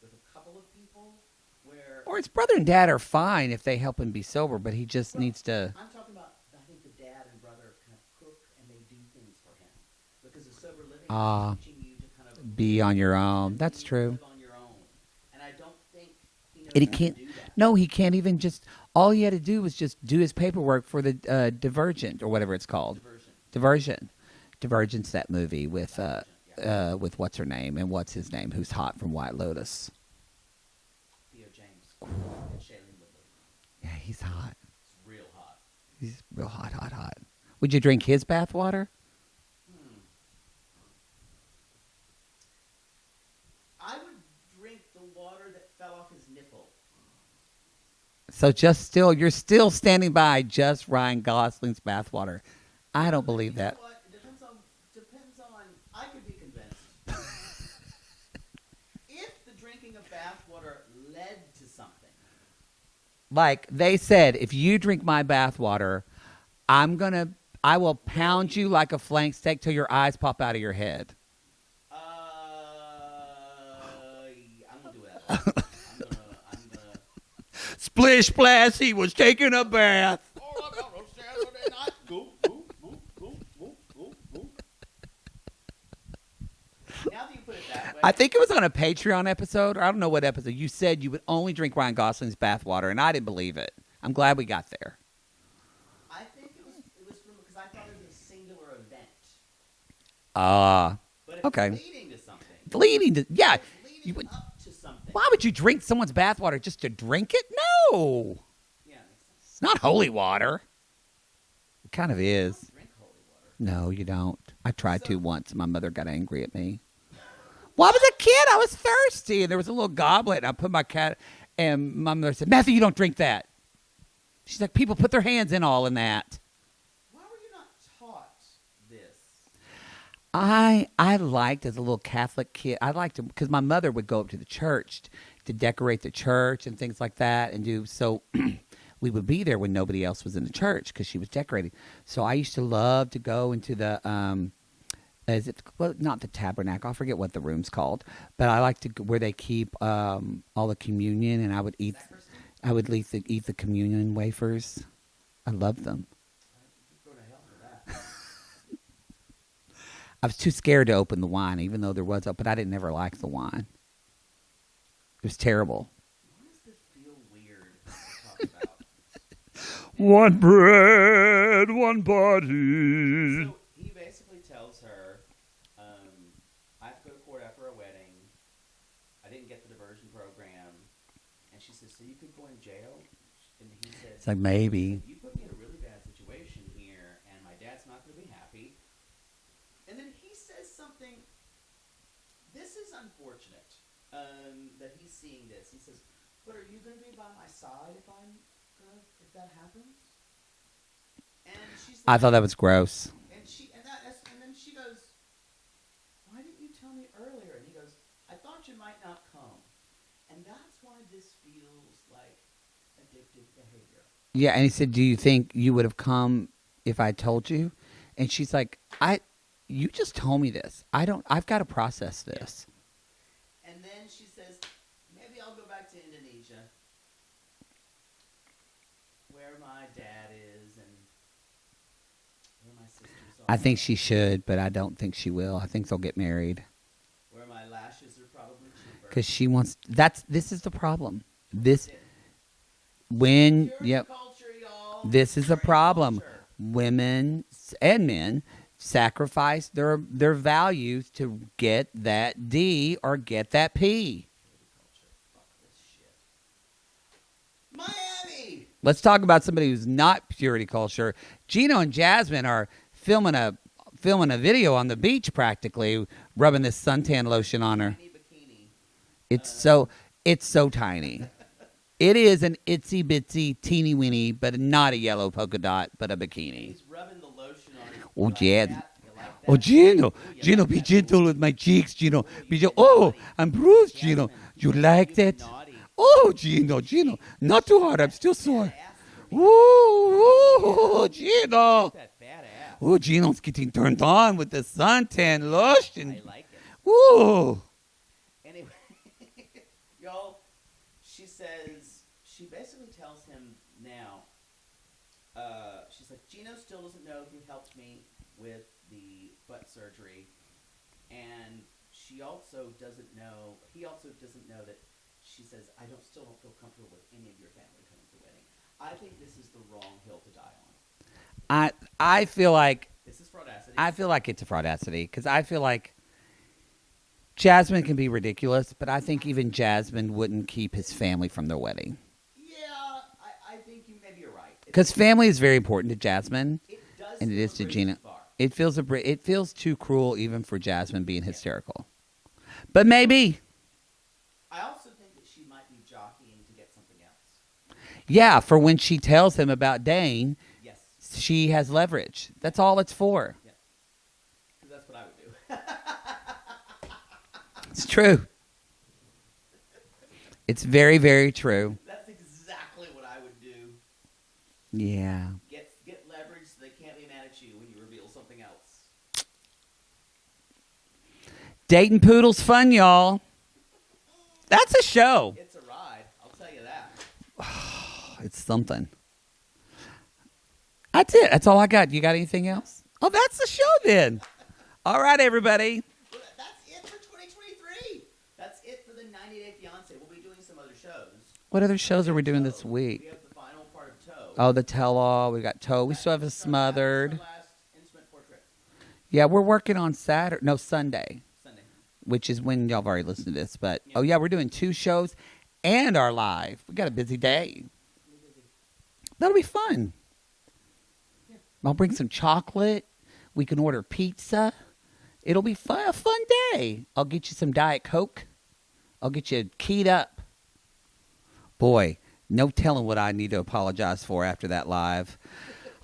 with a couple of people, where. Or his brother and dad are fine if they help him be sober, but he just needs to. I'm talking about. I think the dad and brother kind of cook and they do things for him because a sober living is teaching you to kind of Be on your own. That's true. live on your own, and I don't think he knows And he how to can't. do that. No, he can't even just. All he had to do was just do his paperwork for the Divergent or whatever it's called. Diversion. Divergent's that movie with what's her name and what's his name, who's hot from White Lotus. Theo James and Shailene Woodley. Yeah, he's hot. It's real hot. He's real hot, hot, hot. Would you drink his bathwater? I would drink the water that fell off his nipple. So you're still standing by just Ryan Gosling's bathwater. I don't believe that. You know what? It depends on. I could be convinced. If the drinking of bathwater led to something. Like they said, if you drink my bathwater, I will pound you like a flank steak till your eyes pop out of your head. I'm gonna do that. I'm gonna. Splish splash, he was taking a bath. Now that you put it that way, I think it was on a Patreon episode. I don't know what episode. You said you would only drink Ryan Gosling's bathwater, and I didn't believe it. I'm glad we got there. I think it was from because I thought it was a singular event. But if okay. it's leading to something. Yeah. Leading up to something. Why would you drink someone's bathwater just to drink it? No. Yeah, it makes sense. It's not holy water. It kind of is. Don't drink holy water. No, you don't. I tried to once, and my mother got angry at me. Well, I was a kid. I was thirsty, and there was a little goblet, and I put my cat, and my mother said, Matthew, you don't drink that. She's like, people put their hands in all in that. Why were you not taught this? I liked, as a little Catholic kid, I liked to, because my mother would go up to the church to decorate the church and things like that, and do, so we would be there when nobody else was in the church because she was decorating. So I used to love to go into the, not the tabernacle, I forget what the room's called, but I like to where they keep all the communion, and I would eat the communion wafers. I love them. Go to hell for that. I was too scared to open the wine, even though there was but I didn't ever like the wine. It was terrible. Why does this feel weird to talk about? One bread, one body. So he basically tells her, I have to go to court after a wedding. I didn't get the diversion program. And she says, so you could go in jail? And he says, It's like, maybe. you put me in a really bad situation here, and my dad's not going to be happy. And then he says something, this is unfortunate, that he's seeing this. He says, but are you going to be by my side if that happens? And she's like, I thought that was gross. and then she goes, why didn't you tell me earlier? And he goes, I thought you might not come. And that's why this feels like addictive behavior. Yeah, and he said, do you think you would have come if I told you? And she's like, you just told me this. I've got to process this. And then she says, maybe I'll go back to Indonesia, where my dad is and where my sisters are. I think she should, but I don't think she will. I think they'll get married. Where my lashes are probably cheaper. Because she wants, this is the problem. This is the problem. Women and men sacrifice their values to get that D or get that P. Miami! Let's talk about somebody who's not purity culture. Gino and Jasmine are filming a video on the beach, practically rubbing this suntan lotion on her. Bikini. It's so tiny. It is an itsy bitsy teeny weeny, but not a yellow polka dot, but a bikini. He's rubbing the lotion on his Oh, like yeah. that? You like that? Oh, Gino, Ooh, you Gino, like be that? gentle with my cheeks, Gino. Oh, I'm bruised, Gino. You like that? Naughty. Oh, Gino, not too hard. I'm still sore. Ooh, Gino. That fat ass. Ooh, Gino's getting turned on with the suntan lotion. I like it. Ooh. Anyway, y'all, she basically tells him now, she's like, Gino still doesn't know who helped me with the butt surgery. And he also doesn't know that she says, I still don't feel comfortable with any of your family coming to the wedding. I think this is the wrong hill to die on. I feel like This is fraudacity. I feel like it's a fraudacity because I feel like Jasmine can be ridiculous, but I think even Jasmine wouldn't keep his family from their wedding. Yeah, I think maybe you're right. Because family is very important to Jasmine, It does and it is to Gina. far. It feels too cruel even for Jasmine being hysterical. But maybe. I also think that she might be jockeying to get something else. Yeah, for when she tells him about Dane, Yes. she has leverage. That's all it's for. Yeah. Because that's what I would do. It's true. It's very, very true. That's exactly what I would do. Yeah. Get leverage so they can't be mad at you when you reveal something else. Dating Poodle's fun, y'all. That's a show. It's a ride, I'll tell you that. It's something. That's it. That's all I got. You got anything else? Oh, that's the show then. All right, everybody. Well, that's it for 2023. That's it for the 90 Day Fiancé. We'll be doing some other shows. What other shows are we doing this We week? have the final part of Toe. Oh, the tell-all. We got Toe. We still have a That's our Smothered. last intimate portrait. Yeah, we're working on Sunday, Sunday. which is when y'all have already listened to this. But, oh, yeah, we're doing 2 shows and our live. We got a busy day. That'll be fun. Yeah. I'll bring some chocolate. We can order pizza. It'll be a fun day. I'll get you some Diet Coke. I'll get you keyed up. Boy, no telling what I need to apologize for after that live.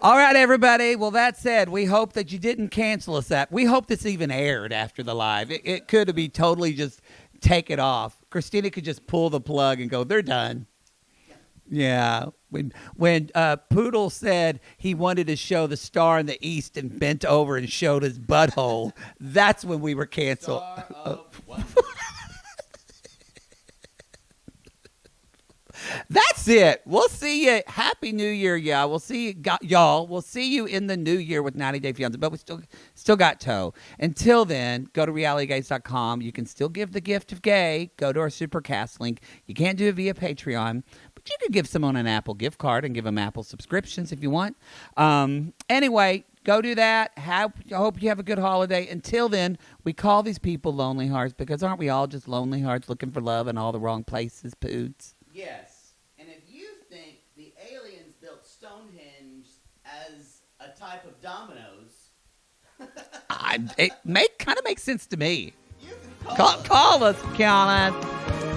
All right, everybody. Well, that said, we hope that you didn't cancel us that. We hope this even aired after the live. It could be totally just take it off. Christina could just pull the plug and go, they're done. Yeah. When Poodle said he wanted to show the star in the east and bent over and showed his butthole, that's when we were canceled. Star of what? That's it. We'll see you. Happy New Year, y'all. We'll see you, y'all. We'll see you in the new year with 90 Day Fiancé. But we still got Toe. Until then, go to realitygays.com. You can still give the gift of gay. Go to our Supercast link. You can't do it via Patreon, but you can give someone an Apple gift card and give them Apple subscriptions if you want. Anyway, go do that. I hope you have a good holiday. Until then, we call these people lonely hearts because aren't we all just lonely hearts looking for love in all the wrong places, Poods? Yes. And if you think the aliens built Stonehenge as a type of dominoes, It kind of makes sense to me. you can call us. Call us.